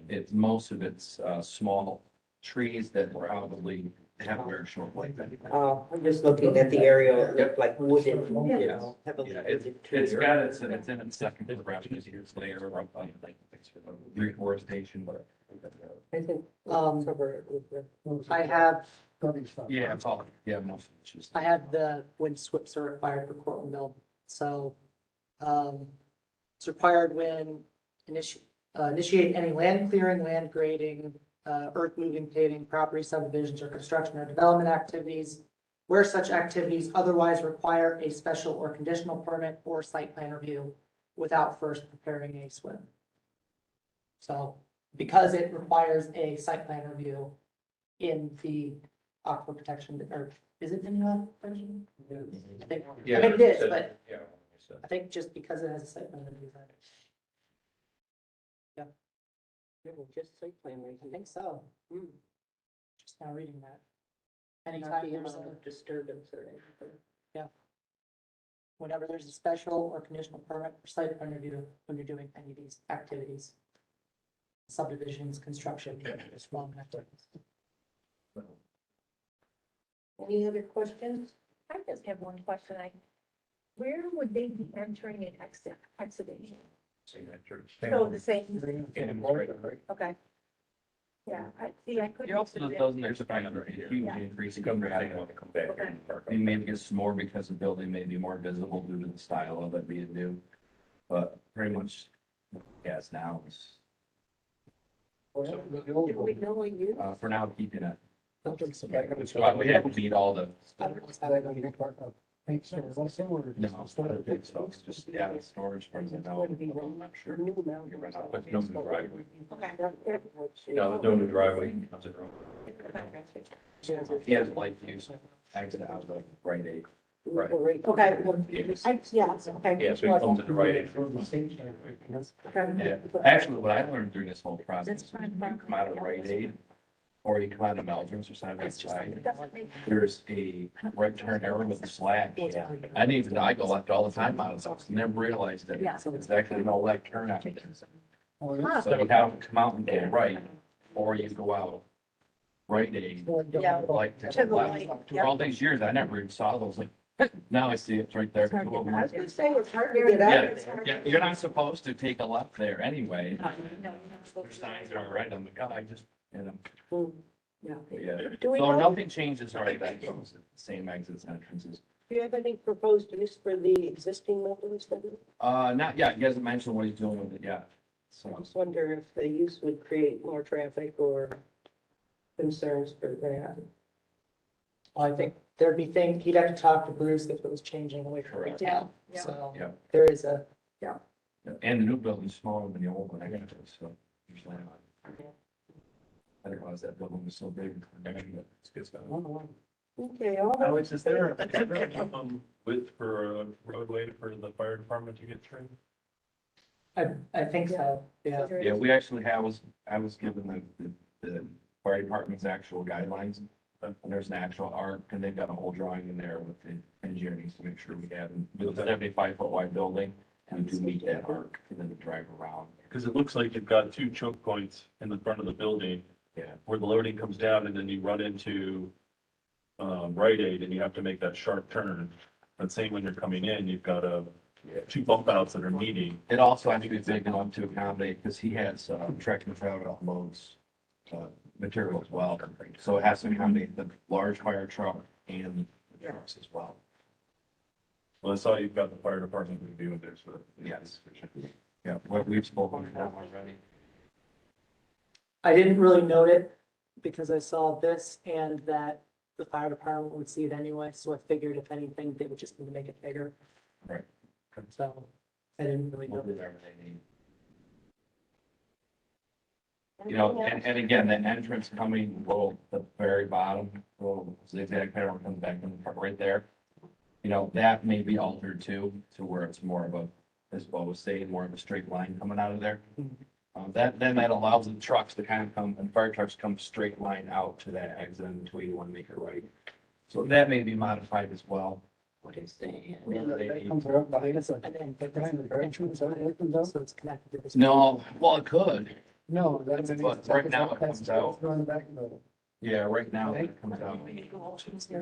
it's most of it's small trees that probably have very short life. I'm just looking at the area, it looked like wooded, you know, heavily Yeah, wooded It's trees. got, it's in its second progression years later, like, reforestation, but. I think, cover it with the. I have, Yeah, it's all, yeah, most of it's just. I have the when SWIPs are required for Cortlandville, so, it's required when initiate any land clearing, land grading, earth moving, paving, property subdivisions or construction or development activities, where such activities otherwise require a special or conditional permit or site plan review without first preparing a SWIP. So, because it requires a site plan review in the aquifer protection, or is it in the protection? I think it is, but Yeah. I think just because it has a site plan review. Just site plan I review. think so. Just now reading that. Not Anytime the there's amount a, of disturbance or anything. whenever there's a special or conditional permit or site plan review, when you're doing any of these activities. Subdivisions, construction, just long activities. Any other questions? I just have one question. Where would they be entering and exiting? So the same, okay. Yeah, I see, I couldn't. You're also doesn't, there's a kind of a huge increase in traffic. Come back here and park. I mean, maybe it's more because the building may be more visible due to the style of it being new. But pretty much, yes, now it's, Did we know you? for now, keeping it. I think so. So we haven't beat all the. No, it's not a big stuff, it's just, yeah, it's storage, for example, I'm not sure. You're right out, but no new driveway. No, there's no new driveway. Comes in wrong. He has light use, exit out of right aid. Right. Okay, Yes. okay. Yeah, so it comes in the right. Yeah, actually, what I learned during this whole process, is when you come out of right aid, or you come out of Meldrum's or side by side, there's a right turn arrow with a slash. I didn't even know, I go left all the time out of those, never realized that Yeah. it's actually no left turn out there. Oh, yeah. So you have them come out and go right, or you go out right a Yeah. like To to the the left. light, For yeah. all these years, I never even saw those, like, now I see it right there. It's hard to get I was gonna say, it's hard to get out. Yeah, yeah, you're not supposed to take a left there anyway. No, you're not supposed There's to. signs that are right on the guy, just, you know, Yeah. yeah. Do we So know, nothing changes right back, same exits, entrances. Do you have any proposed use for the existing buildings? Not yet, he hasn't mentioned what he's doing with it yet, I so. just wonder if the use would create more traffic or concerns for that. I think there'd be things, he'd have to talk to Bruce if it was changing away from Correct. retail. Yeah. So Yeah. there is a, And the new building's smaller than the old one, I got it, so. usually not. I didn't realize that building was so big. It's good stuff. Okay, all those. Alex, is there width for a roadway for the fire department to get through? I think so, yeah. Yeah, we actually I was given the fire department's actual guidelines. And there's an actual arc, and they've got a whole drawing in there with the engineer needs to make sure we have, with a 75-foot wide building, we do meet that arc, and then we drive around. Because it looks like you've got two choke points in the front of the building Yeah, where the loading comes down and then you run into Rite Aid and you have to make that sharp turn. And same when you're coming in, you've got two bump outs that are meeting. it also has to be big enough to accommodate, because he has tractor trailer loads, material as well. So it has to accommodate the large fire truck and the trucks as well. Well, I saw you've got the fire department reviewing this, so. Yes. Yeah, we've spoken to them already. I didn't really note it because I saw this and that the fire department would see it anyway, so I figured if anything, they would just need to make it bigger. Right. So I didn't really We'll note do it. whatever they need. You know, and again, the entrance coming, the very bottom, little zigzag pattern comes back in the front right there. You know, that may be altered too, to where it's more of a, as Bo was saying, more of a straight line coming out of there. Then that allows the trucks to kind of come, and fire trucks come straight line out to that exit until you want to make it right. So that may be modified as well. What is that? That comes out behind us, And then behind the entrance, so it comes out? so it's connected to this. No, well, it could. No, that's. But right now it comes out. It's going back in the. Yeah, right now it comes out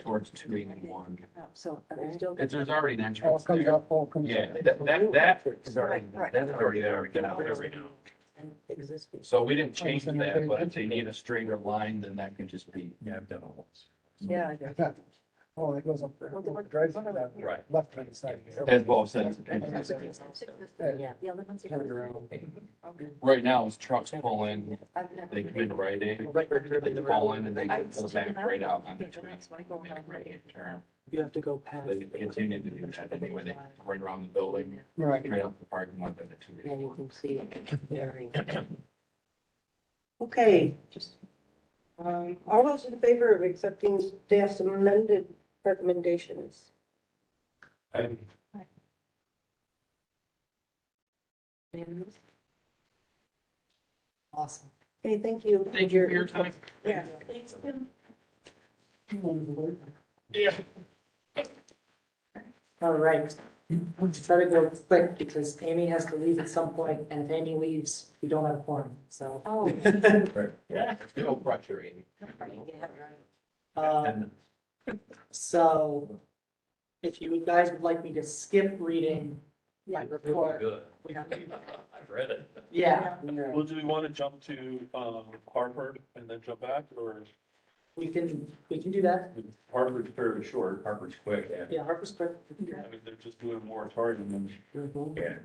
towards 281. So are they still? There's already an All entrance comes there. up, all comes Yeah, out. that is already, Right. that's already there, get out there right now. Existing. So we didn't change that, but if they need a straighter line, then that can just be. Yeah, I've done all this. Yeah. Oh, it goes up there. Drives it down. Right. Left hand side. As Bob said, Yeah. The other ones. Turn around. right now, as trucks pull in, they come in right in, they pull in and they go back right out on the train. Turn. You have to go past. They continue to do that anyway, they right around the building, Right. straight up the parking lot. then the two. And you can see it there. Okay, just, all those in favor of accepting staff's amended recommendations? And Awesome. Okay, thank you. Thank you for your time. Yeah. yeah, All right. Let's try to go quick because Amy has to leave at some point, and if Amy leaves, we don't have a quorum, so. Oh. Yeah, no pressure, Amy. Um, So if you guys would like me to skip reading my report, good. we have, I've read it. yeah, Well, do we want to jump to Harford and then jump back, or we can do that. Harford's fairly short? Harvard's quick, yeah. Yeah, Harper's quick. I mean, they're just doing moratorium and Mhm. Yeah.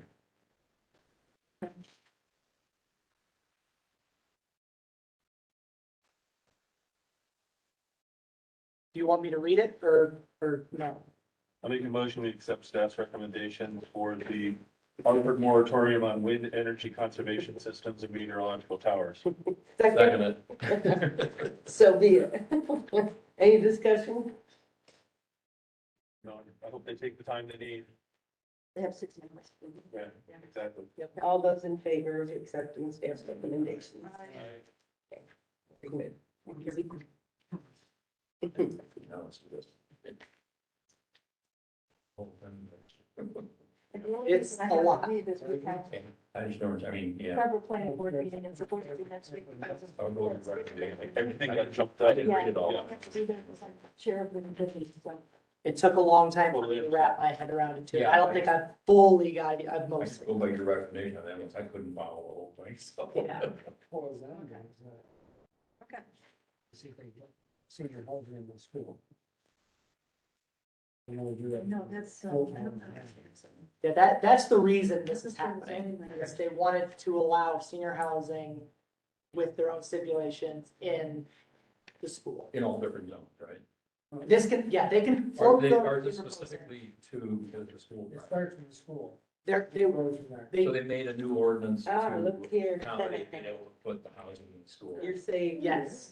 Do you want me to read it or no? I make a motion to accept staff's recommendation for the Harford moratorium on wind energy conservation systems and meteorological towers. Second, it. so be it. Any discussion? No, I hope they take the time they need. They have 6 members. Yeah, exactly. All those in favor of accepting staff's recommendations? Very good. Now let's do this. It's a lot. This week, I have I just don't, I mean, yeah. several planning board meetings, it's supposed to be next week. I'll go and write it down. Everything got jumped out. I didn't read it all. Yeah, I have to do that as I'm chair of the committee, so. It took a long time for me to wrap my head around it too. I don't think I've fully got it, I've I mostly. go by your recommendation on that, one, I couldn't follow the whole thing, so. Yeah. What was that? Okay. See if they get senior housing in the school. You know, do that. No, that's, Yeah, that's the reason this is happening, is they wanted to allow senior housing with their own stipulations in the school. In all different zones, right? This can, yeah, they can Are float they, those. are they specifically to the school? It starts from the school. They, Goes from there. So they made a new ordinance Ah, look to here. accommodate being able to put the housing in the school. You're saying. yes,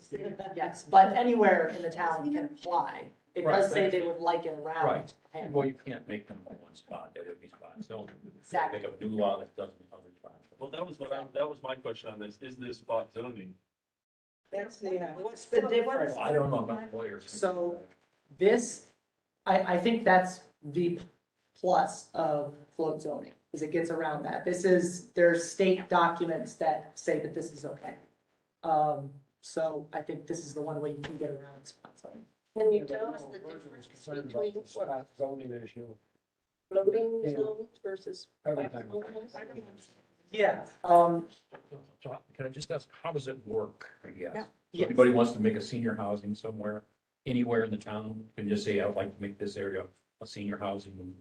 yes, but anywhere in the town can apply. It does Right. say they would like it around. Right. Hamilton. Well, you can't make them in one spot, there would be spots, so Exactly. make a new law that doesn't cover spots. Well, that was my question on this. Is this spot zoning? That's, yeah, what's the difference? I don't know about lawyers. So this, I think that's the plus of float zoning, is it gets around that. This is, there's state documents that say that this is okay. So I think this is the one way you can get around spot zoning. Can you tell us the difference between Spot zoning issue. floating Yeah. zones versus? Everything. Yeah. So can I just ask, how does it work, I guess? Yeah. So Yes. anybody wants to make a senior housing somewhere, anywhere in the town, can just say, I'd like to make this area a senior housing.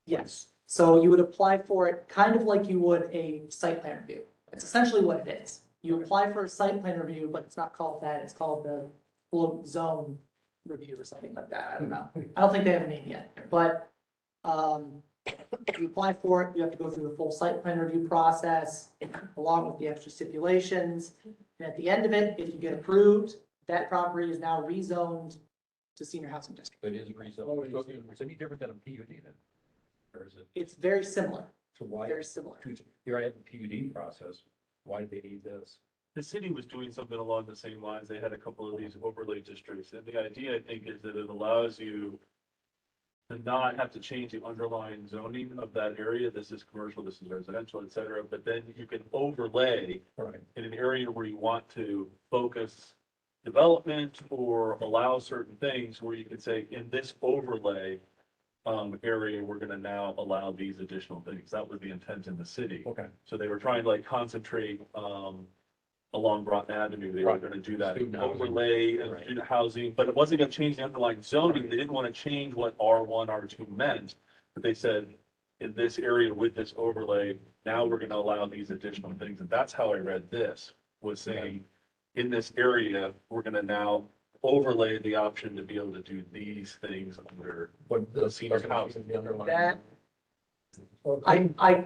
Yes, so you would apply for it kind of like you would a site plan review. It's essentially what it is. You apply for a site plan review, but it's not called that, it's called the float zone review or something like that, I don't know. I don't think they have a name yet, but, you apply for it, you have to go through the full site plan review process, along with the extra stipulations. And at the end of it, if you get approved, that property is now rezoned to senior housing district. It is rezoned. So it's any different than a PUD then? Or is it, It's very similar, so why, very similar. here I have the PUD process, why do they need this? The city was doing something along the same lines. They had a couple of these overlay districts. And the idea, I think, is that it allows you to not have to change the underlying zoning of that area. This is commercial, this is residential, et cetera. But then you can overlay Right. in an area where you want to focus development or allow certain things where you can say, in this overlay area, we're gonna now allow these additional things. That was the intent in the city. Okay. So they were trying to like concentrate along Broughton Avenue. They were Right. gonna do that Student housing. overlay and Right. student housing, but it wasn't gonna change the underlying zoning. They didn't want to change what R1, R2 meant. But they said, in this area with this overlay, now we're gonna allow these additional things. And that's how I read this, was saying, in this area, we're gonna now overlay the option to be able to do these things under But the senior housing. The underlying. That,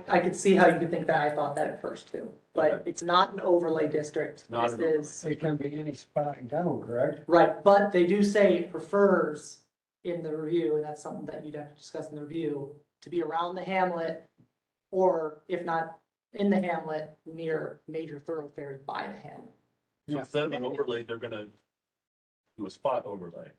I could see how you could think that. I thought that at first too, but it's not an overlay district. Not This an overlay. is, It can be any spot in town, correct? right, but they do say it prefers in the review, and that's something that you'd have to discuss in the review, to be around the hamlet, or if not in the hamlet, near major thoroughfares by the hamlet. So instead of an overlay, they're gonna do a spot overlay.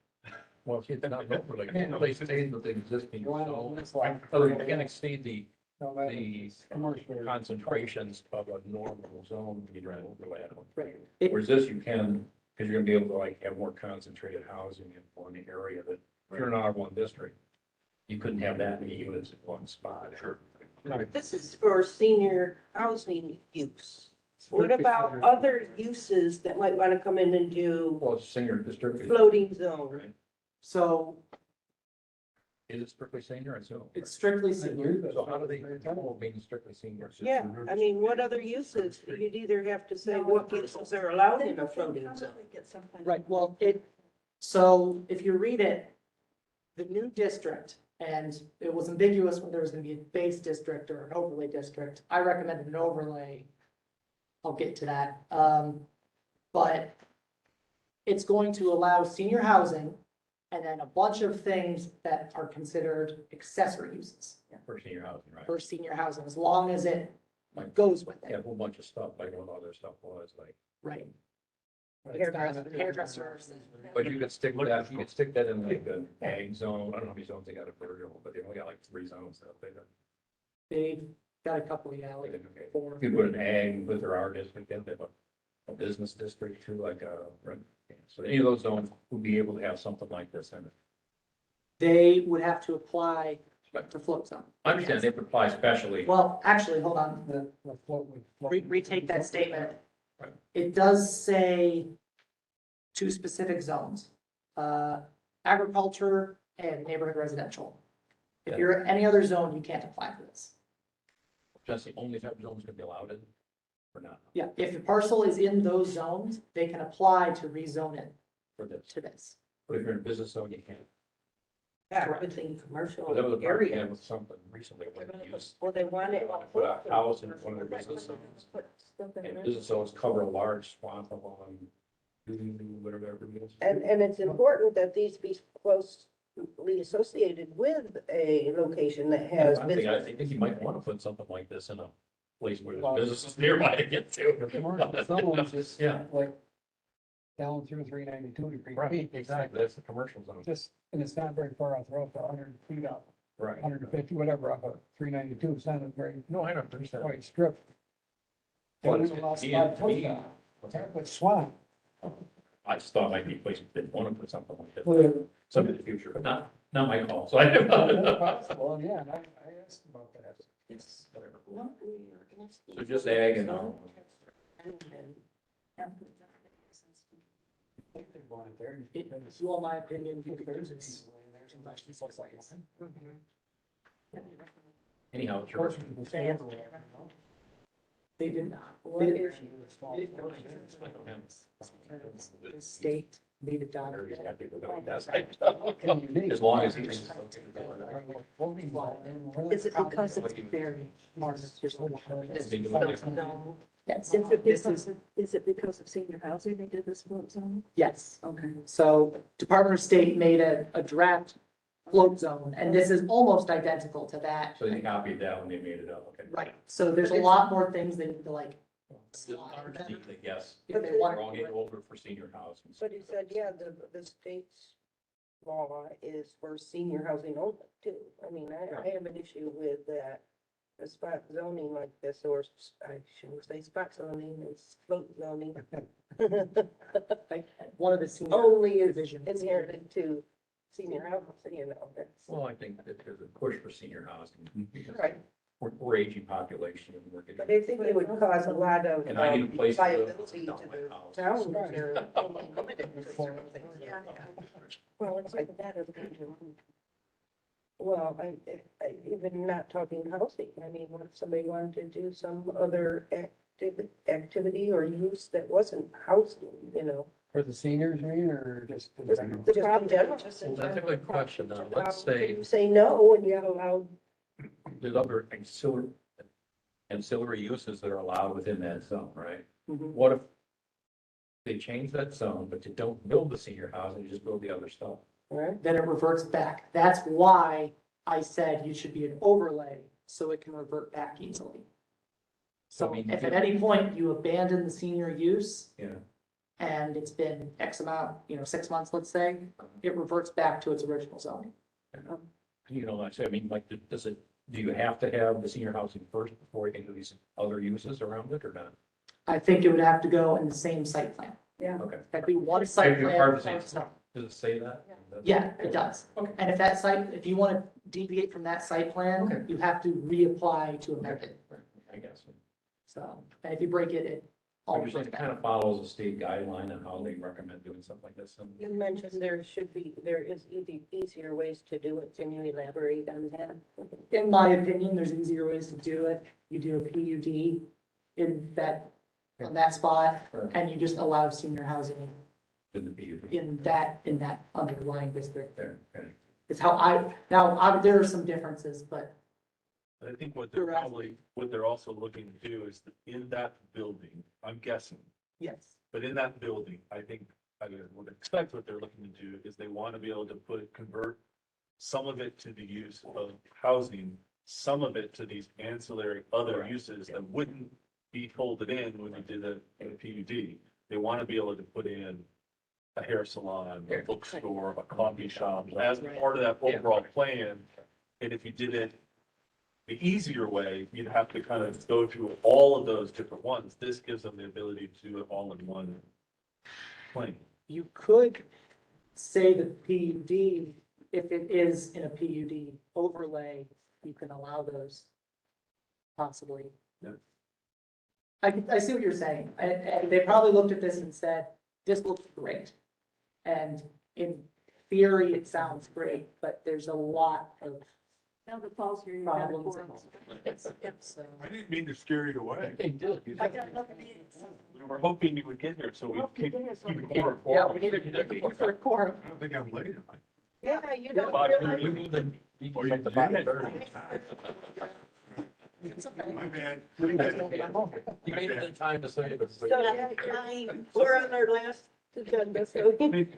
Well, see, it's not overlay, they stayed with the existing Well, zone. it's like- Other than can't exceed the No, that the is commercial. concentrations of a normal zone, you don't overlay it. Right. It- Whereas this you can, because you're gonna be able to like have more concentrated housing in one area that, if you're in an R1 district, you couldn't have that many units in one spot. Sure. This is for senior housing use. What about other uses that might want to come in and do Well, it's senior district. floating zone? So Is it strictly senior? I assume. it's strictly senior. So how do they, mean strictly senior? Yeah, I mean, what other uses? You'd either have to say what uses are allowed in a floating zone. Right, well, so if you read it, the new district, and it was ambiguous when there was gonna be a base district or an overlay district. I recommended an overlay. I'll get to that. But it's going to allow senior housing and then a bunch of things that are considered accessory uses For senior housing, right? for senior housing, as long as it goes with Yeah, a it, whole bunch of stuff, like what other stuff was, like. right? Hairdressers. But you could stick that, you could stick that in like an ag zone, I don't know how many zones they got at Virgil, but they only got like 3 zones that they got. They've got a couple, yeah, like Okay. four. You put an ag with their R district, then they have a business district too, like a, so any of those zones would be able to have something like this in it. They would have to apply to float zone. I understand they would apply specially. Well, actually, hold on, The float would. retake that statement. Right. It does say two specific zones, agriculture and neighborhood residential. If you're any other zone, you can't apply for this. Just the only type of zones gonna be allowed in, or not, Yeah, if a parcel is in those zones, they can apply to rezone it for this. to this. But if you're in a business zone, you can't. Yeah, within commercial Well, that was a part we had areas. with something recently, when they used, Well, they want it. put a house in one of their business zones. Put stuff in And there. business zones cover a large swath along, whatever it is. And it's important that these be closely associated with a location that has I business. think you might want to put something like this in a place where there's businesses nearby to get to. Someone's just Yeah. like down through 392 degree Right, feet. exactly, that's the commercial zone. Just, and it's not very far off the road, 100 feet up, Right. 150, whatever, off of 392, it's not a very No, I don't understand. wide strip. Well, And we it's- lost me- a lot of me- coast down. But swamp. I just thought it might be a place that want to put something like that, Well, something in the future, but not my call, so I. that's possible, yeah, and I asked about that. Whatever. So just ag and, I think they want it there. If you want my opinion, you could There's use a this. piece of land there, some nice piece of land. anyhow, it's yours. They did not. What They is- didn't- The state made it down. As long as he's. Is it because it's very hard? No. Yes, Is it this because, is, is it because of senior housing they did this float zone? yes. Okay. So Department of State made a draft float zone, and this is almost identical to that. So they copied that when they made it up, okay. Right, so there's a lot more things they need to like. I guess, If they we're want. all getting older for senior housing. But he said, yeah, the state's law is for senior housing only too. I mean, I have an issue with that. A spot zoning like this, or I shouldn't say spot zoning, it's float zoning. Like, one of the senior Only is divisions. inherited to senior housing, you know, that's. Well, I think that there's a push for senior housing, because Right, we're aging population and we're but getting. I think it would cause a lot of And I need a place to live. liability to Not my the house. towns that are only limited to certain things. Yeah. Well, it's like that or the major one. Well, I even not talking housing, I mean, what if somebody wanted to do some other activity or use that wasn't housing, you know? For the seniors, I mean, or just? in Just general? in general. Well, that's a good question. Now, let's say You say no and you allow, there's other ancillary uses that are allowed within that zone, right? Mhm. What if they change that zone, but you don't build the senior housing, you just build the other stuff? right? Then it reverts back. That's why I said you should be an overlay, so it can revert back easily. So I mean, if at any point you abandon the senior use Yeah. and it's been X amount, 6 months, let's say, it reverts back to its original zoning. You know, I say, I mean, like, do you have to have the senior housing first before you can do these other uses around it or not? I think it would have to go in the same site plan. Okay. That'd be one site Maybe part of plan. the same- Does it say that? Yeah, it does. Okay. And if you want to deviate from that site plan, Okay. you have to reapply to amend it. I guess. So, and if you break it, it all I'm just saying, it kind of follows a state guideline on how they recommend doing stuff like this. And You mentioned there is easier ways to do it, can you elaborate on that? In my opinion, there's easier ways to do it. You do a PUD on that spot, Right. and you just allow senior housing in the PUD in that underlying district. there. Okay. It's how there are some differences, but I think what they're also looking to do is in that building, I'm guessing, yes. but in that building, I think, I would expect what they're looking to do is they want to be able to convert some of it to the use of housing, some of it to these ancillary other uses that wouldn't be folded in when they did a PUD. They want to be able to put in a hair salon, a bookstore, a coffee shop, as part of that overall plan. And if you did it the easier way, you'd have to kind of go through all of those different ones. This gives them the ability to do it all in one plan. You could say the PUD, if it is in a PUD overlay, you can allow those possibly. Yeah. I see what you're saying, and they probably looked at this and said, this looks great. And in theory, it sounds great, but there's a lot of Now the falls here, you got a problems. quorum. It's, I didn't mean to scare you away. I got nothing. We were hoping you would get here, so we keep. Yeah, we need to, for a quorum. I don't think I'm late. am I? Yeah, you don't But realize. we need to- Oh, you did? It's okay. My bad. You made it in time to say it. So, yeah, we're on our last agenda, so. I mean,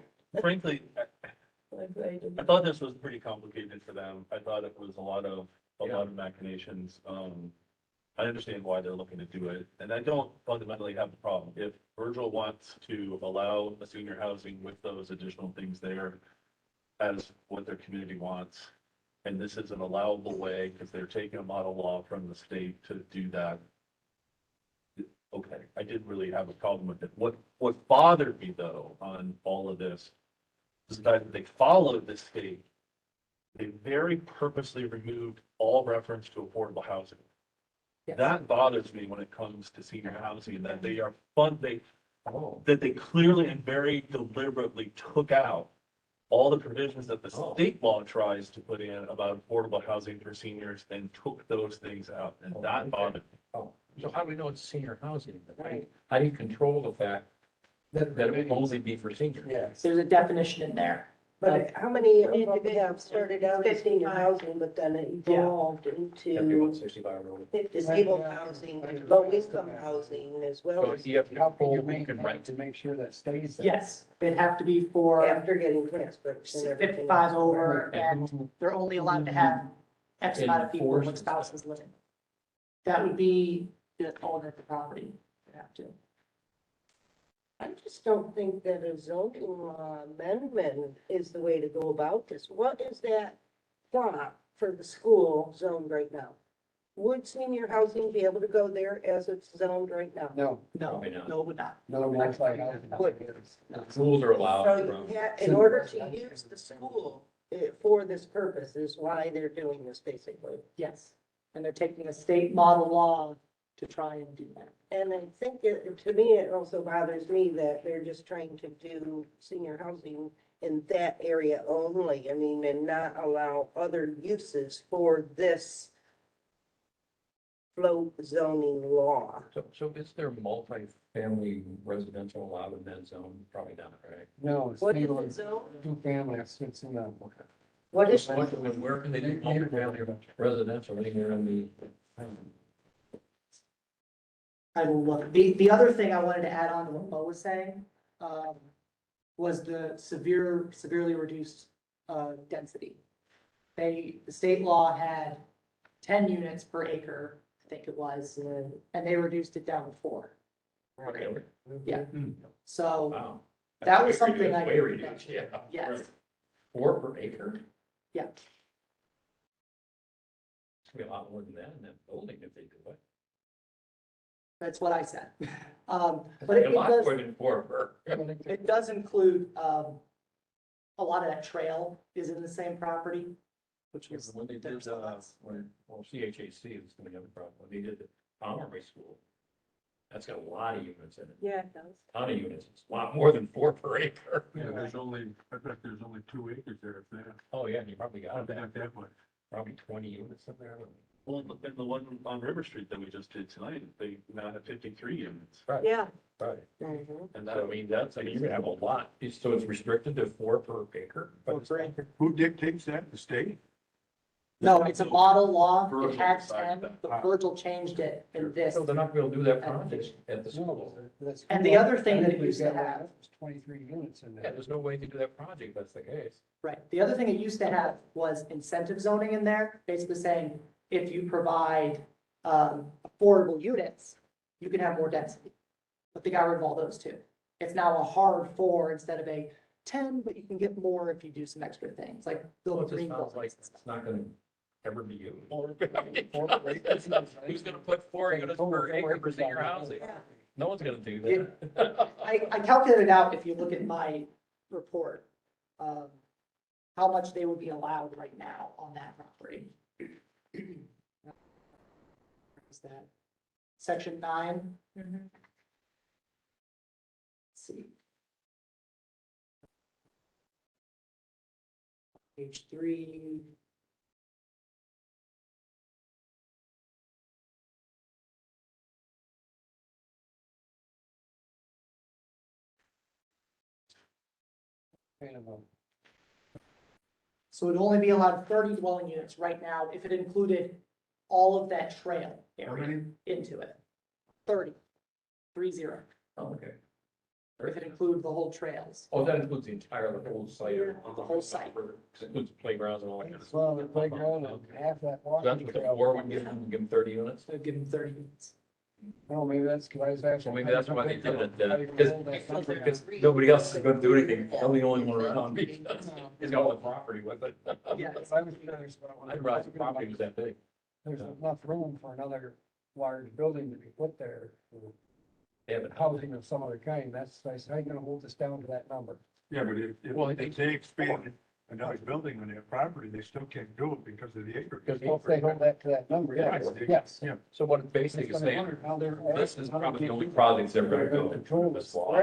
frankly, I thought this was pretty complicated for them. I thought it was a lot of machinations. I understand why they're looking to do it, and I don't fundamentally have the problem. If Virgil wants to allow a senior housing with those additional things there as what their community wants, and this is an allowable way, because they're taking a model law from the state to do that. Okay, I didn't really have a problem with it. What bothered me though on all of this is that they followed the state. They very purposely removed all reference to affordable housing. Yes. That bothers me when it comes to senior housing, that they are that they clearly and very deliberately took out all the provisions that the state law tries to put in about affordable housing for seniors and took those things out, and that bothered me. Oh, so how do we know it's senior housing? How do you control the fact that it will only be for seniors? Yes. There's a definition in there. But how many of them have started out as senior housing, but then it evolved into Everyone 65 year old. disabled housing, low income housing as well So as you have people You who make can it rent. to make sure that stays there. Yes, it'd have to be for after getting transcripts and everything. 55 over, and they're only allowed to have X amount of people with Enforced. spouses living. That would be the owner of the property, would have to. I just don't think that a zoning law amendment is the way to go about this. What is that thought for the school zoned right now? Would senior housing be able to go there as it's zoned right now? No, No, Probably not. no, it would not. no, multi-housing. Schools are allowed So from. you ha in order to use the school for this purpose is why they're doing this basically. Yes, and they're taking a state model law to try and do that. And I think to me, it also bothers me that they're just trying to do senior housing in that area only. I mean, and not allow other uses for this float zoning law. So is there multi-family residential allowed in that zone? Probably not, right? No, it's What is single, it zone? two families, it's in the. What is, Where can they do multi-family residential anywhere in the? I will look. The other thing I wanted to add on to what Mo was saying, was the severely reduced, density. The state law had 10 units per acre, I think it was, and they reduced it down to 4. Really? Yeah. So, Wow. That was something I Way did reduced, mention. yeah. yes, 4 per acre? yeah. It's gonna be a lot more than that in that building if they do it. That's what I said. But it A lot does, more than 4 per. it does include, a lot of that trail is in the same property, which was. When they did, CHAC is gonna have a problem. When they did the Armory School, that's got a lot of units in it. yeah, it does. Ton of units. It's a lot more than 4 per acre. Yeah, there's only, I bet there's only 2 acres there, if that. Oh, yeah, and you probably got Not that much. probably 20 units in there. Well, and the one on River Street that we just did tonight, they now have 53 units. Right. Yeah. Right. Mhm. And So, I mean, that's, I mean, you're gonna have a lot. So it's restricted to 4 per acre? But it's- Per acre. Who dictates that? The state? No, it's a model law. It Virgil had decided 10, that. but Virgil changed it in this. So they're not gonna be able to do that project at the school. And the other thing that it used to have, There's 23 units in Yeah, there. there's no way to do that project if that's the case. right, the other thing it used to have was incentive zoning in there, basically saying if you provide affordable units, you can have more density. But they got rid of all those too. It's now a hard 4 instead of a 10, but you can get more if you do some extra things, like Well, build it just green sounds like buildings. it's not gonna ever be used. Who's gonna put 4 units per acre in your housing? No one's gonna do that. I calculated out, if you look at my report, how much they would be allowed right now on that property. Is that section 9? Mhm. Let's see. Page 3. So it'd only be allowed 30 dwelling units right now if it included all of that trail area into it. 30. 30. Oh, okay. If it includes the whole trails. Oh, that includes the whole site. The whole site. Because it includes playgrounds and all that kind of stuff. Well, the playground and half that So that's walking what the trail. 4 would give them 30 units? So give them 30 units. Oh, maybe that's because I was So actually. maybe that's why they did it then, because nobody else is gonna do anything, I'm the only one around because he's got all the property with it. Yeah. I was curious about. I didn't realize the property was that big. There's enough room for another large building to be put there, for They have it housing of some other kind. That's, I said, how are you gonna hold us down to that number? Yeah, but if, Well, if they expand another building on their property, they still can't do it because of the acreage. Because if they hold that to that number, yes, yes. Yeah. So what it basically is It's gonna saying, wonder how they're- this is probably the only projects they're gonna go Control this this. law.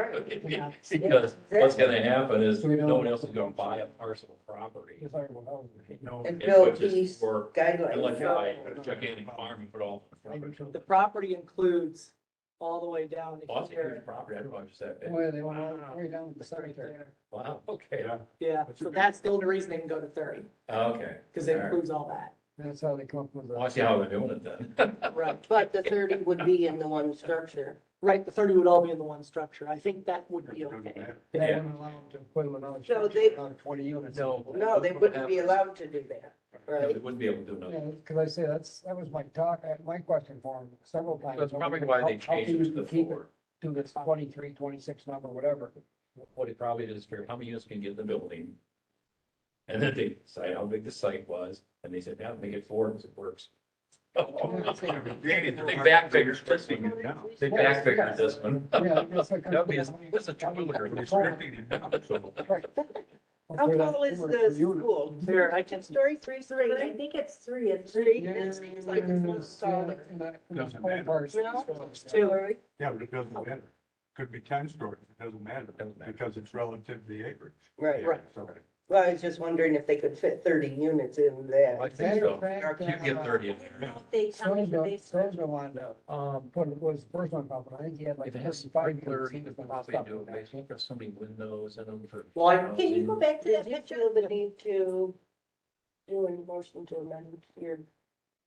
Yeah. Because what's gonna happen is So we don't- no one else is gonna buy a parcel of property. Desirable housing. No, And It build would just these work, guidelines. unless you buy a gigantic farm and put all. The property includes all the way down Oh, to that's a huge here. property, I didn't know it was that big. Well, they went all the way down to the Right cemetery. there. Wow, okay, yeah. Yeah, so that's the only reason they can go to 30, okay. because it All right. includes all that. That's how they come up with Well, I the. see how they're doing it then. Right. But the 30 would be in the one structure. Right, the 30 would all be in the one structure. I think that would be Doesn't okay. matter. They Yeah. wouldn't allow them to put them another. So structure, they- another 20 units. No. No, they wouldn't be allowed to do that, No, right? they wouldn't be able to do Yeah, nothing. because I say that was my talk, my question for them several times. That's probably why they How changed can it you to the keep it 4. to this 23, 26 number, whatever. What it probably is, for how many units can get in the building? And then they decide how big the site was, and they said, yeah, make it 4 because it works. They back figured this one. They back figured this one. Yeah, it's like- That'd be, that's a trailer. It's restricting it now, so. Right. How tall is the school? Here, I can, Story, 3 I story? think it's 3. It's 3? Yeah, It seems like it's much taller. Doesn't matter. Two. Yeah, but it doesn't matter. Could be 10 stories, it doesn't matter, because it's relative to the acreage. Right. Right. So, Well, I was just wondering if they could fit 30 units in there. I think so. You can get 30 in there. They tell me the basement. Sergio wanted to, put, was the first one company, I think he had like. If it has 35 sprinklers, you units can and probably stuff do it, like but that. I think there's so many windows in them for. Well, I- Can you go back to that picture of the need to do a motion to amend your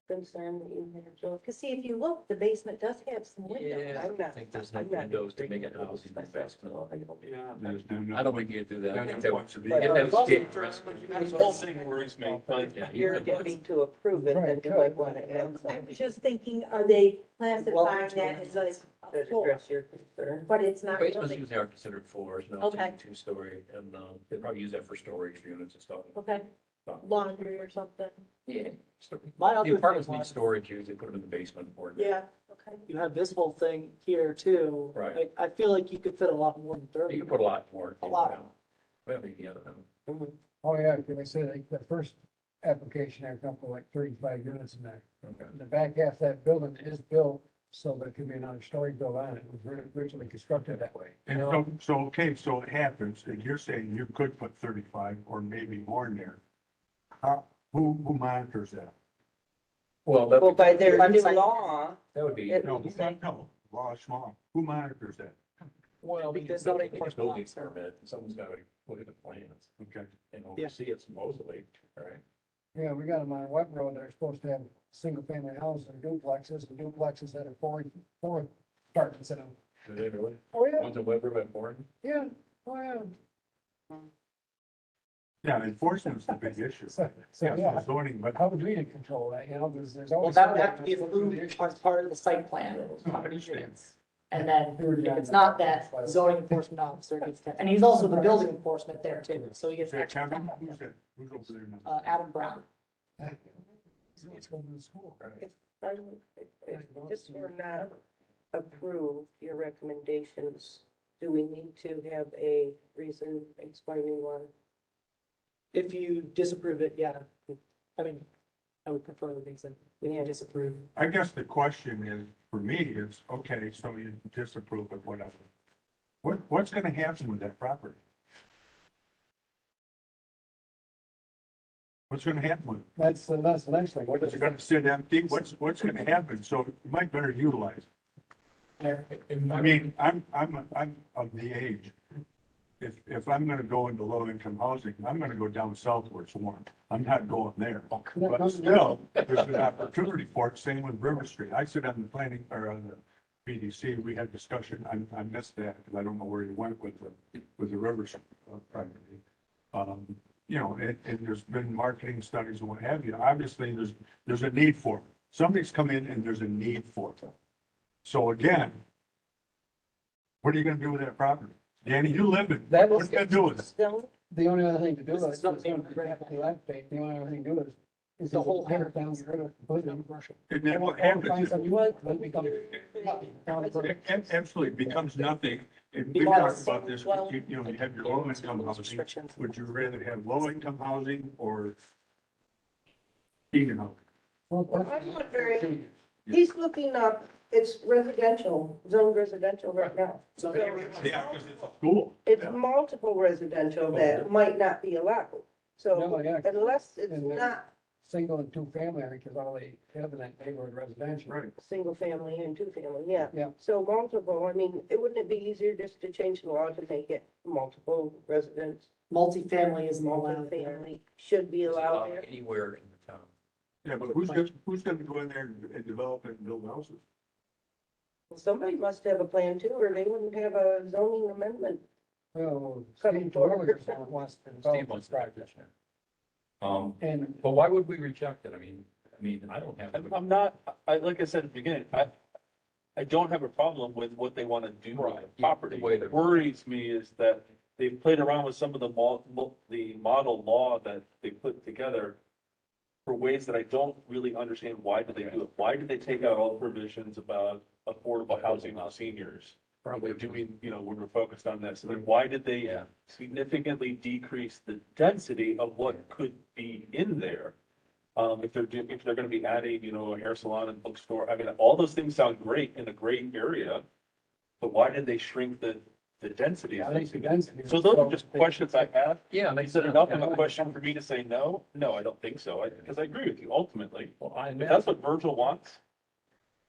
concern that you had, Joe? Because see, if you look, the basement does have some windows. Yeah, I think there's no windows to make it housing basement. there's no- I don't think you can do that. I think that would That's be, you have to have escape risk. This whole thing worries me, but Yeah, You're you could- getting to approve it, then you might want to add I something was just thinking, are they classifying that as a to floor? address your concern. But it's not Basements really. usually are considered floors, no, Okay. 2-story, and, they probably use that for storage units and stuff. Okay, laundry or something. Yeah. my The other apartments thing need was, storage, usually put them in the basement or. Yeah. Okay. you have this whole thing here too. Right. I feel like you could fit a lot more than 30. You can put a lot more. A lot. Well, you can get them. Oh, yeah, because I said, like, the first application there, come for like 35 units in there. Okay. The back half of that building is built, so there could be another story built on it. It was originally constructed that way. And okay, so it happens, and you're saying you could put 35 or maybe more in there. Who monitors that? Well, Well, by their I'm new saying- law, that would be. it- No, no, law is small. Who monitors that? Well, Because because zoning building enforcement officer. permit, someone's got to look at the plans Okay. and oversee it supposedly, right? Yeah, we got them on Wet Road, they're supposed to have single-family houses and duplexes that are four apartments in them. Do they really? Oh, yeah, One's in Weber by Bourne? yeah, oh, yeah. Yeah, enforcement's the big issue. So, Yeah, yeah, zoning, but how would we control that, you know, there's Well, always. that would have to be approved as part of the site plan, how many units. And then if it's not that, zoning enforcement officer gets to, and he's also the building enforcement there too, so he gets, is that Kevin? Who's that? Who's over there now? Adam Brown. Let's go to the school. If we're not approve your recommendations, do we need to have a reason explaining why? If you disapprove it, yeah, I mean, I would prefer the reason, if you disapprove. I guess the question is, for me, is, okay, so you disapprove of whatever. What's gonna happen with that property? What's gonna happen with it? That's the next thing. What Is it gonna sit empty? What's gonna happen? So you might better utilize it. I mean, I'm of the age. If I'm gonna go into low income housing, I'm gonna go down south where it's warm. I'm not going there. But still, there's an opportunity for it. Same with River Street. I sit on the planning or on the BDC. We had discussion. I missed that because I don't know where you went with the River Street property. You know, and there's been marketing studies and what have you. Obviously, there's a need for it. Somebody's come in and there's a need for it. So again, what are you gonna do with that property? Danny, you live in, That what are you gonna do with it? Still, The only other thing to do This is, is not being- the only other thing to do is The whole tear it down, get rid of it completely. And then what Find happens? something, then it becomes. Absolutely, it becomes nothing. And we talked about this, you know, you have your low income housing. Restrictions. Would you rather have low income housing or medium housing? I'm wondering, he's looking up, it's residential, zoned residential right now. So, Yeah, because it's a school. It's multiple residential that might not be allowed. So No, yeah. unless it's And then- not Single and two family, because all they have in that neighborhood residential. Right. single family and two family, yeah. Yeah. So multiple, I mean, wouldn't it be easier just to change the law to make it multiple residents? multifamily is allowed there. Multifamily should be allowed there. Anywhere in the town. Yeah, but who's gonna go in there and develop it and build houses? Somebody must have a plan too, or they wouldn't have a zoning amendment. Well, Coming Steve forward. Dorliger wants to Steve develop wants this to project. practice, yeah. And But why would we reject it? I mean, I don't have. I'm not, like I said at the beginning, I don't have a problem with what they want to do with Right. the property. The way What worries me is that they've played around with some of the model law that they put together for ways that I don't really understand. Why did they do it? Why did they take out all the provisions about affordable housing for seniors? Probably Doing, you know, when we're focused on this, and then why did they Yeah. significantly decrease the density of what could be in there? If they're gonna be adding, you know, a hair salon and bookstore, I mean, all those things sound great in a great area. But why did they shrink the density? I think the density. So those are just questions I have. Yeah, Is it enough of a question for me to say no? No, I don't think so, because I agree with you ultimately. Well, If that's what Virgil wants,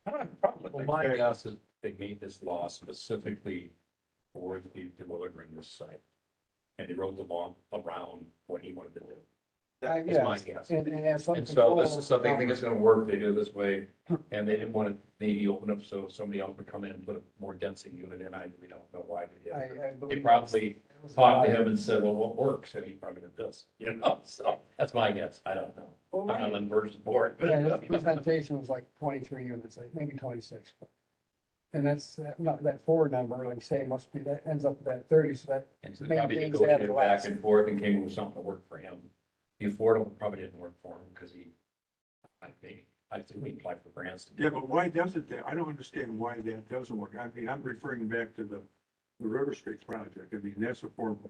I don't have a problem with my it. guess is they made this law specifically for the delivering this site. And they wrote the law around what he wanted to do. That's my Yes, guess. and have some And so this control is something I think over- it's gonna work, they do it this way, and they didn't want to maybe open up so somebody else would come in and put a more density unit in, we don't know why they did it. I They believe probably talked to him and said, well, what works, and he probably did this, you know, so that's my guess, I don't know. Well, I'm my- on Virgil's board, but. Yeah, his presentation was like 23 units, like maybe 26. And that's not that forward number, like say, must be, that ends up at that 30, so that And so they Maybe probably things negotiated added back less. and forth and came up with something that worked for him. The affordable probably didn't work for him because I think he applied for grants. to do Yeah, it. but why doesn't that? I don't understand why that doesn't work. I mean, I'm referring back to the River Street project. I mean, that's affordable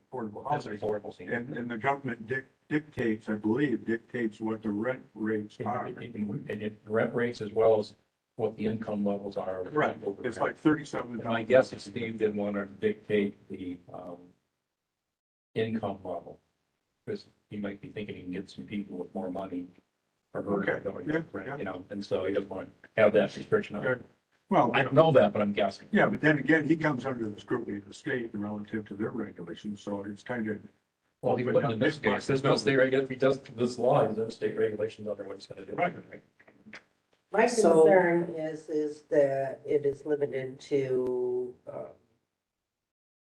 That's housing. affordable. senior. And the government dictates, I believe, dictates what the rent rates are. And it rent rates as well as what the income levels are. Right, it's like 37. And my guess is Steve didn't want to dictate the, income level. Because he might be thinking he can get some people with more money or her, Okay, yeah. you know, and so he doesn't want to have that restriction on it. Well, I don't know that, but I'm guessing. yeah, but then again, he comes under the scrutiny of the state relative to their regulations, so it's kind of. Well, he wouldn't in this case, there's no state regulation, if he does this law, there's no state regulations on what he's gonna do. Right. My So- concern is that it is limited to,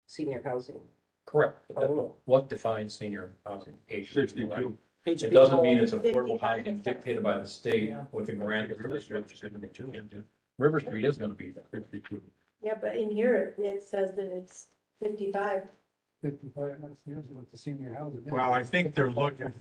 senior housing. Correct. Oh. What defines senior housing? Age 62, right? 62. It doesn't mean it's affordable housing dictated by the state with a grant. River Street is gonna be 52. Yeah, but in here, it says that it's 55. 55, that's usually what the senior housing is. Well, I think they're looking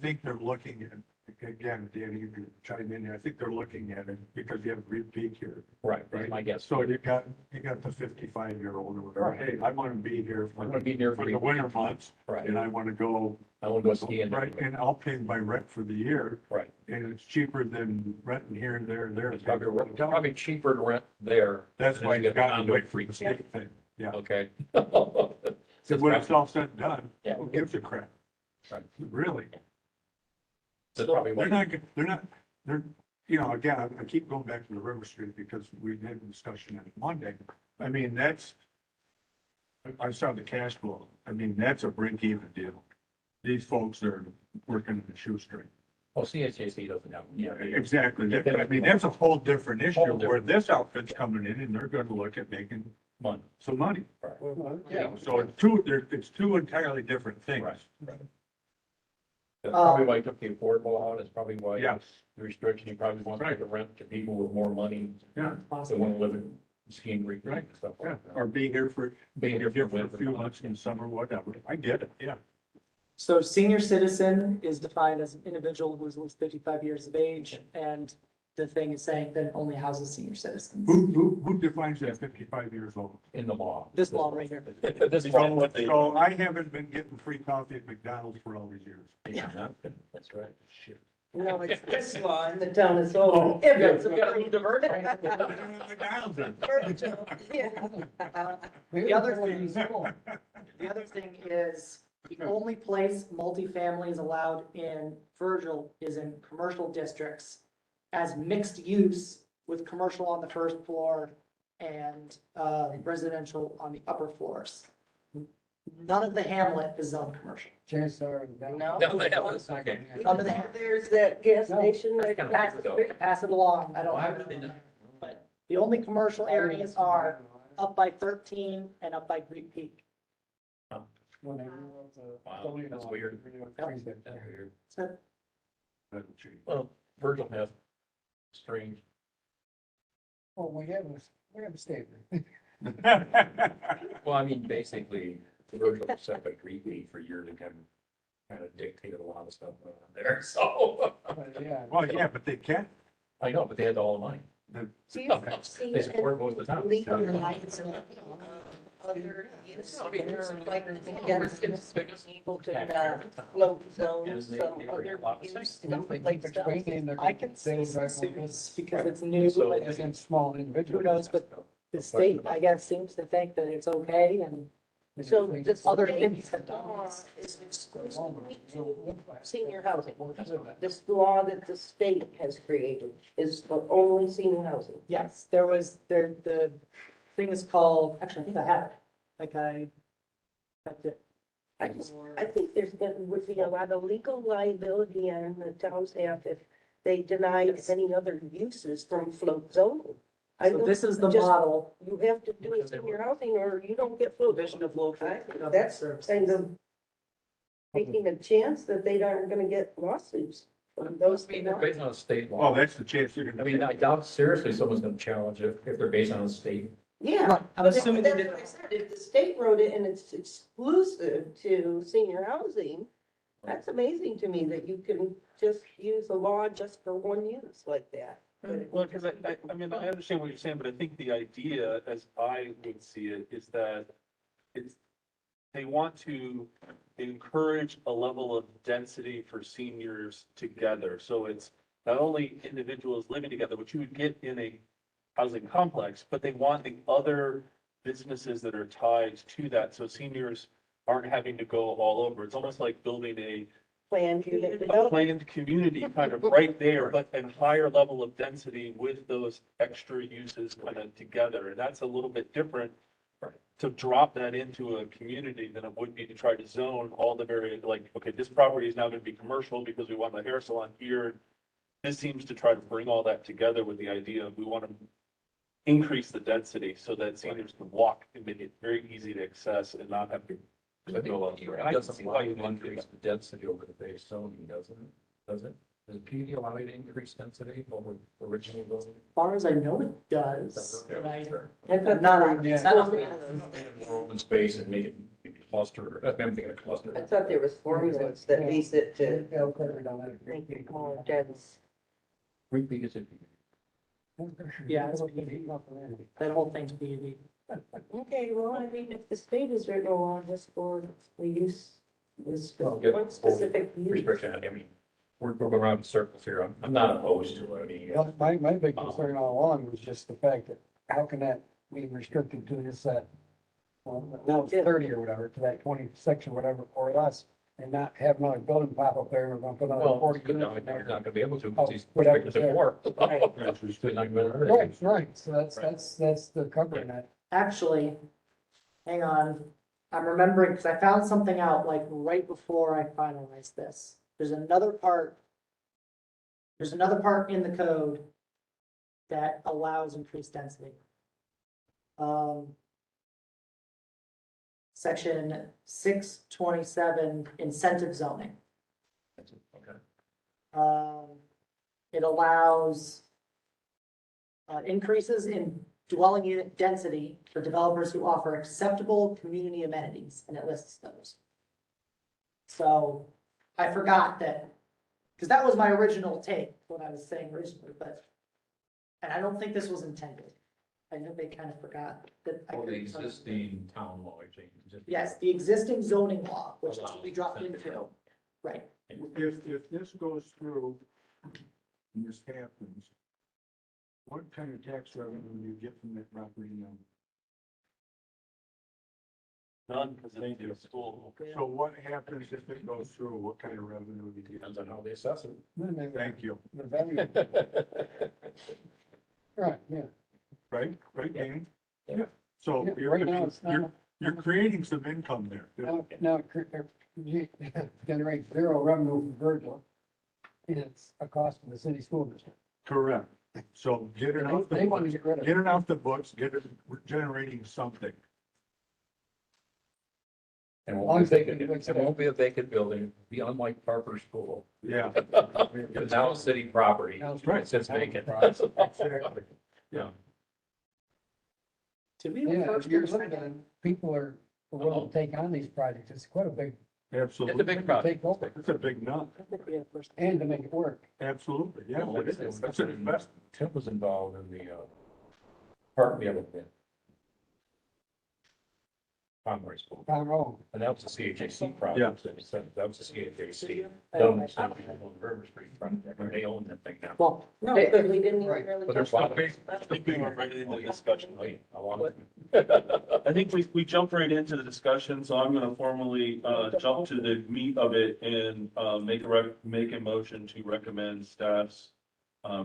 again, Danny, you can chime in, I think they're looking at it because you have a Great Peak here. Right, that's my guess. So you got the 55-year-old or whatever, Right. hey, I want to be here I want to be near for the winter months, Right. and I want to go. I want to go skiing. Right, and I'll pay by rent for the year, Right. and it's cheaper than renting here and there and there. It's probably cheaper to rent there. That's than why to you get got to condo wait for free. the state thing, yeah. Okay. So when it's all said and done, Yeah. who gives a crap? Right. Really? That's probably They're what, not, you know, again, I keep going back to the River Street because we had a discussion on Monday. I mean, I saw the cash flow. I mean, that's a break even deal. These folks are working in the shoestring. oh, CHAC doesn't have, yeah. Exactly. I mean, that's a whole different issue Whole where different- this outfit's coming in and they're gonna look at making Money. some money. Well, Yeah, so it's two entirely different things. Right. That's probably why you took the affordable out, it's probably why. Yes. The restriction, you probably want to rent to people with more money. Yeah. They want to live in skiing retreat and stuff Yeah, like that. or be here for a winter few months in summer, whatever. I get it, yeah. So senior citizen is defined as an individual who is at least 55 years of age, and the thing is saying that it only houses senior citizens. Who defines that 55 years old? In the law. This law right here. This is what they. So I haven't been getting free coffee at McDonald's for all these years. That's right. Shit. No, it's this law in the town of Sullivan. Oh, If yeah, it's we gotta approved. McDonald's then. The other thing is, the only place multifamily is allowed in Virgil is in commercial districts as mixed use with commercial on the first floor and residential on the upper floors. None of the hamlet is zoned commercial. Chances are. No. Okay. None of the, There's that gas station right Kinda across the street. pass it along, I don't Well, I have haven't been it. to- But the only commercial areas are up by 13 and up by Great Peak. Wow, that's weird. That's weird. So Well, Virgil has strange. Well, we have a statement. Well, I mean, basically, Virgil was set by Greeley for years and kind of dictated a lot of stuff around there, so. Yeah. Well, yeah, but they can't. I know, but they had all the money. Do you see They support most of the time. legalize other uses, like against people to float zones, some other use, stuff like stuff? I can see some suits because it's new, So- but Against small who individuals. knows, but the state, I guess, seems to think that it's okay and So this other other cities have done law this. is exclusively to senior housing. This law that the state has created is for only senior housing. Yes, the thing is called, actually, I think I have it, that's it. I think would be a lot of legal liability on the town's half if they denied any other uses from float zoning. I So don't- this is the just- model. You have to do senior housing or you don't get float. Provision of local I- government That's services. kind of taking a chance that they aren't gonna get lawsuits from those I mean, they're people. based on a state Well, law. that's the chance you're I gonna. mean, I doubt seriously someone's gonna challenge it if they're based on a state. Yeah. I'm assuming they That's did. what I said. If the state wrote it and it's exclusive to senior housing, that's amazing to me that you can just use a law just for one use like that. Well, because I mean, I understand what you're saying, but I think the idea, as I would see it, is that they want to encourage a level of density for seniors together. So it's not only individuals living together, which you would get in a housing complex, but they want the other businesses that are tied to that. So seniors aren't having to go all over. It's almost like building a Planned unit a development. planned community kind of right there, but a higher level of density with those extra uses kind of together. And that's a little bit different to drop that into a community than it would be to try to zone all the various, like, okay, this property is now going to be commercial because we want the hair salon here. This seems to try to bring all that together with the idea of we want to increase the density so that seniors can walk and make it very easy to access and not have to I think go it elsewhere. I can doesn't see allow why you you to want increase the density over the base zoning, doesn't it? Does it? Does the PUD allow you to increase density over original building? As far as I know, it does. Yeah, And I- sure. I'm not on, Yeah. it's not on. More open space and make it cluster, I'm thinking of cluster. I thought there was formulas that base it to Yeah, Clifford on that. make it more dense. Great big is it? Yeah, it's that whole thing's PUD. Okay, well, I mean, if the state has written a law just for the use, this Well, get one specific use. Restriction, I mean, we're going around in circles here. I'm not opposed to it. I mean, Well, my big concern all along was just the fact that how can that be restricted to this, well, now it's 30 or whatever, to that 20 section, whatever, or less, and not have another building pop up there, and we're gonna put another well, 40 good, no, units in you're there. not gonna be able to, Oh, because he's whatever, restricted to yeah. four. Right. You're not gonna- Right, right, so that's the covering that. Actually, hang on, I'm remembering, because I found something out like right before I finalized this. There's another part in the code that allows increased density. Section 627, incentive zoning. Okay. It allows increases in dwelling unit density for developers who offer acceptable community amenities, and it lists those. So I forgot that, because that was my original take, what I was saying originally, but, and I don't think this was intended. I know they kind of forgot that. I Or the could- existing town law, you're saying. Yes, the existing zoning law, which is what we dropped into, right. If this goes through and this happens, what kind of tax revenue do you get from that property now? None, because they do school. So what happens if it goes through? What kind of revenue do you get? Depends on how they assess it. Thank you. The value. Right, yeah. Right, Dan? Yeah. So Yeah, right now it's you're creating some income there. Now, you generate zero revenue from Virgil. It's a cost for the city school district. Correct. So get it out They the want to books, get rid of get it. it off the books, get it, we're generating something. And it won't be vacant, it won't be a vacant building, it'll be unlike Harper School. Yeah. It's now city property, Now it's right. it sits vacant. Exactly. Yeah. To be the Yeah, first you're or looking second, at people are willing to take on these projects. It's quite a big, Absolutely. It's a big project. take over It's a big nut. I think we have first. and to make it work. Absolutely. Yeah. No, it it's- is. That's an investment. Tim was involved in the, part the other bit. Conway School, Tom Rowe. and that was a CHAC project. Yeah. That was a CHAC. Oh, Done I the same thought- thing on River Street project, where they own that thing now. Well, No, because we didn't even Right. really. But there's touch one. on I think we were right into the discussion. Wait, I want to. I think we jumped right into the discussion, so I'm gonna formally, jump to the meat of it and, make a motion to recommend staff's,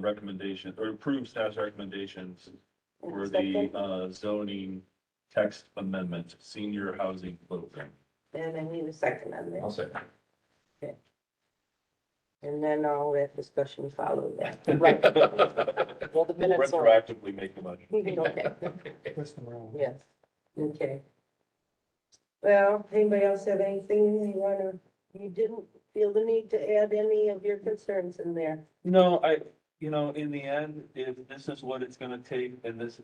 recommendation, or approve staff's recommendations for the, zoning text amendment, senior housing program. And I need a second on I'll that, say. and then all that discussion followed that. right. Well, the minutes are, Retroactively make the motion. Okay, Twist them around. yes, okay. Well, anybody else have anything you didn't feel the need to add any of your concerns in there? No, in the end, if this is what it's gonna take, and this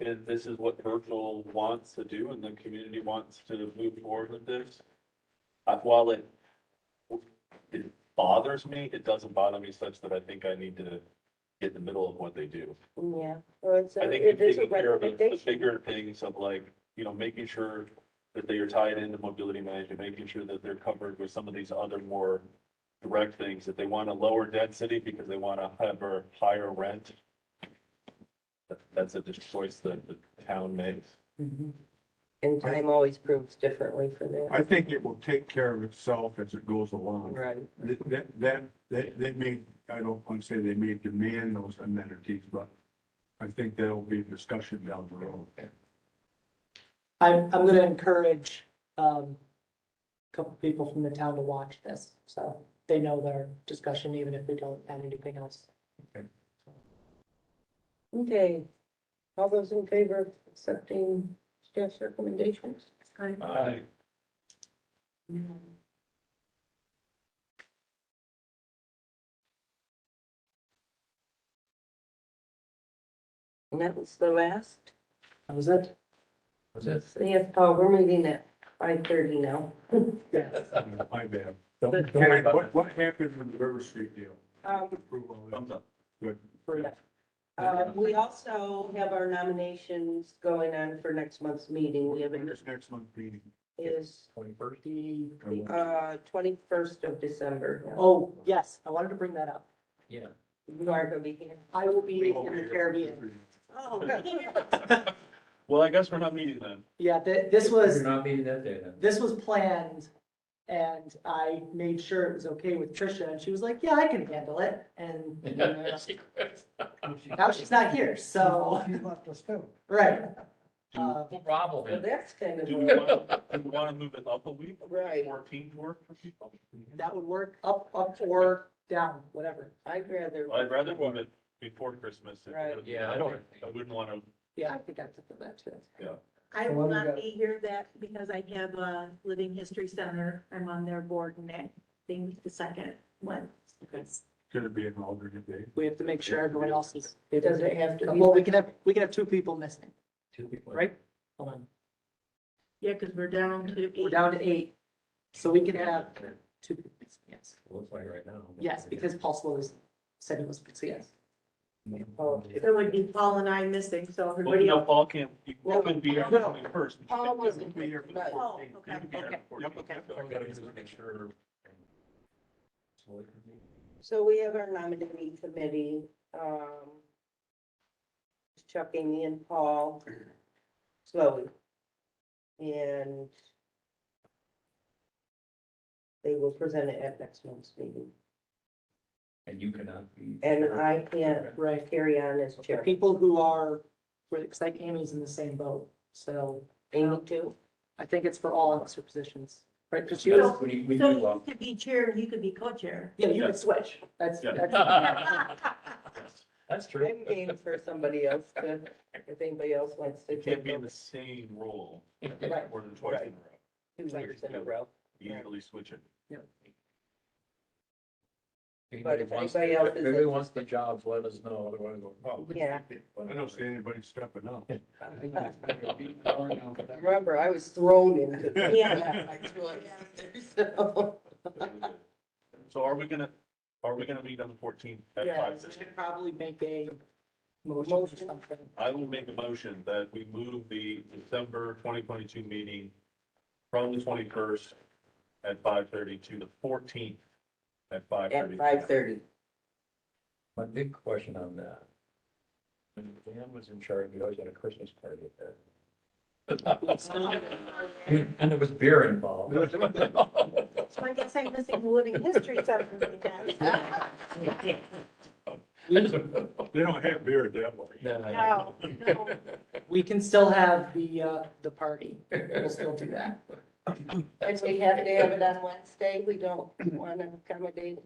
is what Virgil wants to do, and the community wants to move forward with this. While it bothers me, it doesn't bother me such that I think I need to get in the middle of what they do. Yeah, well, I think it is a taking care of the recommendation. bigger things of like, making sure that they are tied into mobility management, making sure that they're covered with some of these other more direct things, that they want a lower density because they want to have a higher rent. That's a choice that the town makes. And time always proves differently for that. I think it will take care of itself as it goes along. Right. They may, I don't want to say they may demand those amenities, but I think there'll be discussion down the road. I'm gonna encourage, a couple people from the town to watch this, so they know their discussion, even if we don't add anything else. Okay, all those in favor of accepting staff's recommendations? Aye. And that was the last. That was it. Was it? Yes, we're meeting at 5:30 now. My bad. Don't- Okay, don't- what happened with the River Street deal? Um, Approval of Thumbs that. up. Good. we also have our nominations going on for next month's meeting. We have When it is next month's meeting? is 21st. 21st of December. Oh, yes, I wanted to bring that up. Yeah. You aren't gonna be here. I will be in the Caribbean. Oh. Well, I guess we're not meeting then. Yeah, this was, You're not meeting that day then. this was planned, and I made sure it was okay with Tricia, and she was like, yeah, I can handle it, and now she's not here, so, She left us too. right. No problem. Well, that's kind of, Do we want to move it up a week? right. 14 work for people? That would work up or down, whatever. I'd rather. I'd rather move it before Christmas. Right. Yeah, I wouldn't want to, Yeah, I think I took that too. I So will what do we not got? be here that because I have a Living History Center. I'm on their board and that thing, the second one. Gonna be an alternate day. We have to make sure everyone else is. Does it have to be? Well, we can have two people missing, Two people. right? Hold on, Yeah, because we're down to we're 8. down to 8, so we can have two people missing, yes. Looks like right now. Yes, because Paul Slow said he was, so yes. Oh, So it would be Paul and I missing, so well, everybody no, else. Paul can't, he couldn't be here on the 21st. Paul wasn't Be here for the right. Oh, 14th. okay, You can be here okay, for the 14th. I've got to just make sure. So we have our nominating committee, Chuck, Amy, and Paul, slowly. And they will present it at next month's meeting. And you cannot be. And I can't Right. carry on as The chair. people who are, it's like Amy's in the same boat, so Amy too? I think it's for all officer positions, right? Because she was, So We do so you well. could be chair and you could be co-chair. yeah, you could switch, that's, Yeah. That's true. I'm game for somebody else to, if anybody else wants to You can't take be in over the same role Right. more than twice in a row. 2 years in a row. You usually switch it. But if wants- anybody else is If anybody wants the jobs, let us know. Otherwise, we'll- oh. Yeah. I don't see anybody stepping up. Remember, I was thrown into. Yeah. So, So are we gonna meet on the 14th at yeah, 5? we should probably make a motion or something. I will make a motion that we move the December 2022 meeting from the 21st at 5:30 to the 14th at 5:30. At 5:30. My big question on that. When Dan was in charge, we always had a Christmas party at that. And there was beer involved. So I guess I'm missing the Living History Center. They don't have beer at that point. No, no. We can still have the party, we'll still do that. If we have to have it on Wednesday, we don't want to accommodate.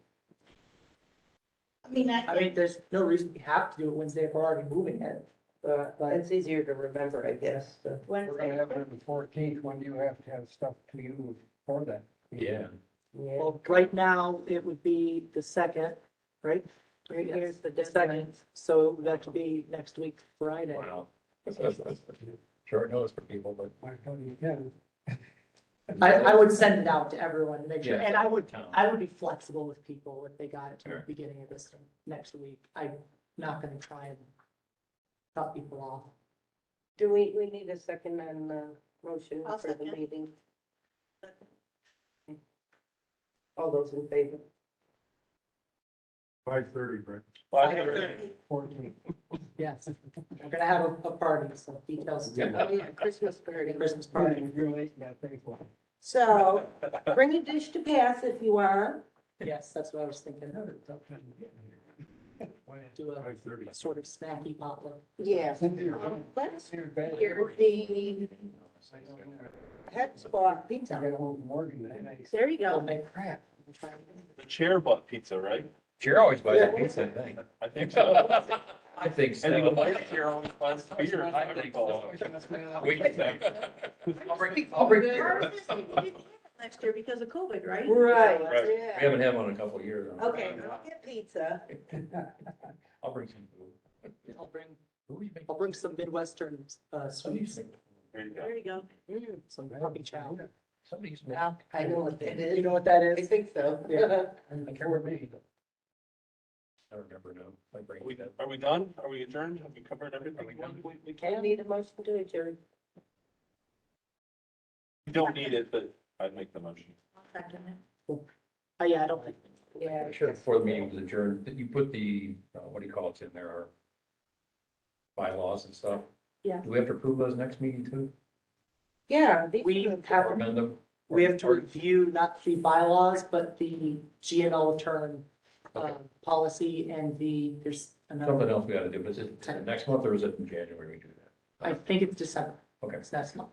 I mean, I mean, there's no reason we have to do it Wednesday if we're already moving it. But it's easier to remember, I guess. so. We're gonna have it on the 14th, when do you have to have stuff to you for that? Yeah. Yeah. Well, right now, it would be the 2nd, right? Right here's the The deadline. 2nd, so that could be next week, Friday. Wow. That's short notice for people, but. I tell you again. I would send it out to everyone to make sure, Yeah. and I would be flexible with people if they got it to the Sure. beginning of this next week. I'm not gonna try and cut people off. Do we need a second on the motion I'll for the second. meeting? All those in favor? 5:30, Brett. 5:30. 14th. Yes, we're gonna have a party, so details. Oh, yeah, Christmas party. Christmas party. You're late, yeah, thank you. So bring a dish to pass if you want. Yes, that's what I was thinking. Do a 5:30. sort of snacky potluck. Yeah. Let's hear the head spot I pizza. got home from Morgan that night. There you Oh, go. man, crap. The chair bought pizza, right? Chair always buys a pizza, I think. I think so. I think And the so. vice chair always buys beer. I think so. We can think. I'll bring beer. Next year because of COVID, right? Right, Right. We yeah. haven't had one in a couple of years. Okay, I'll get pizza. I'll bring some food. I'll bring some Midwestern, sweets, There you go. There you go. some puppy chow. Somebody's. I know what that is. You know what that I is? think so. Yeah. I care what me. I don't remember now. My brain. Are we done? Are we adjourned? Have we covered everything? We I can. need a motion to adjourn. You don't need it, but I'd make the motion. Oh, yeah, I don't think. Yeah. I should have, before the meeting was adjourned, did you put the, what do you call it in there, our bylaws and stuff? Yeah. Do we have to approve those next meeting too? Yeah. We Or have, amend them? we have to review not the bylaws, but the GNO term, Okay. policy and there's Something another, else we gotta do, is it next month or is it in January we do that? I think it's December. Okay. So that's not.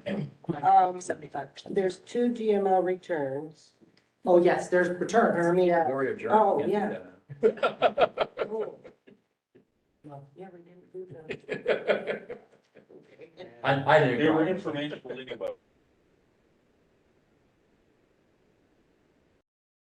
75%. There's 2 GML returns. Oh, yes, there's returns. I mean, We already adjourned. Oh, Can't do yeah. that. Oh. Well, yeah, we didn't do that. I didn't. They were informational.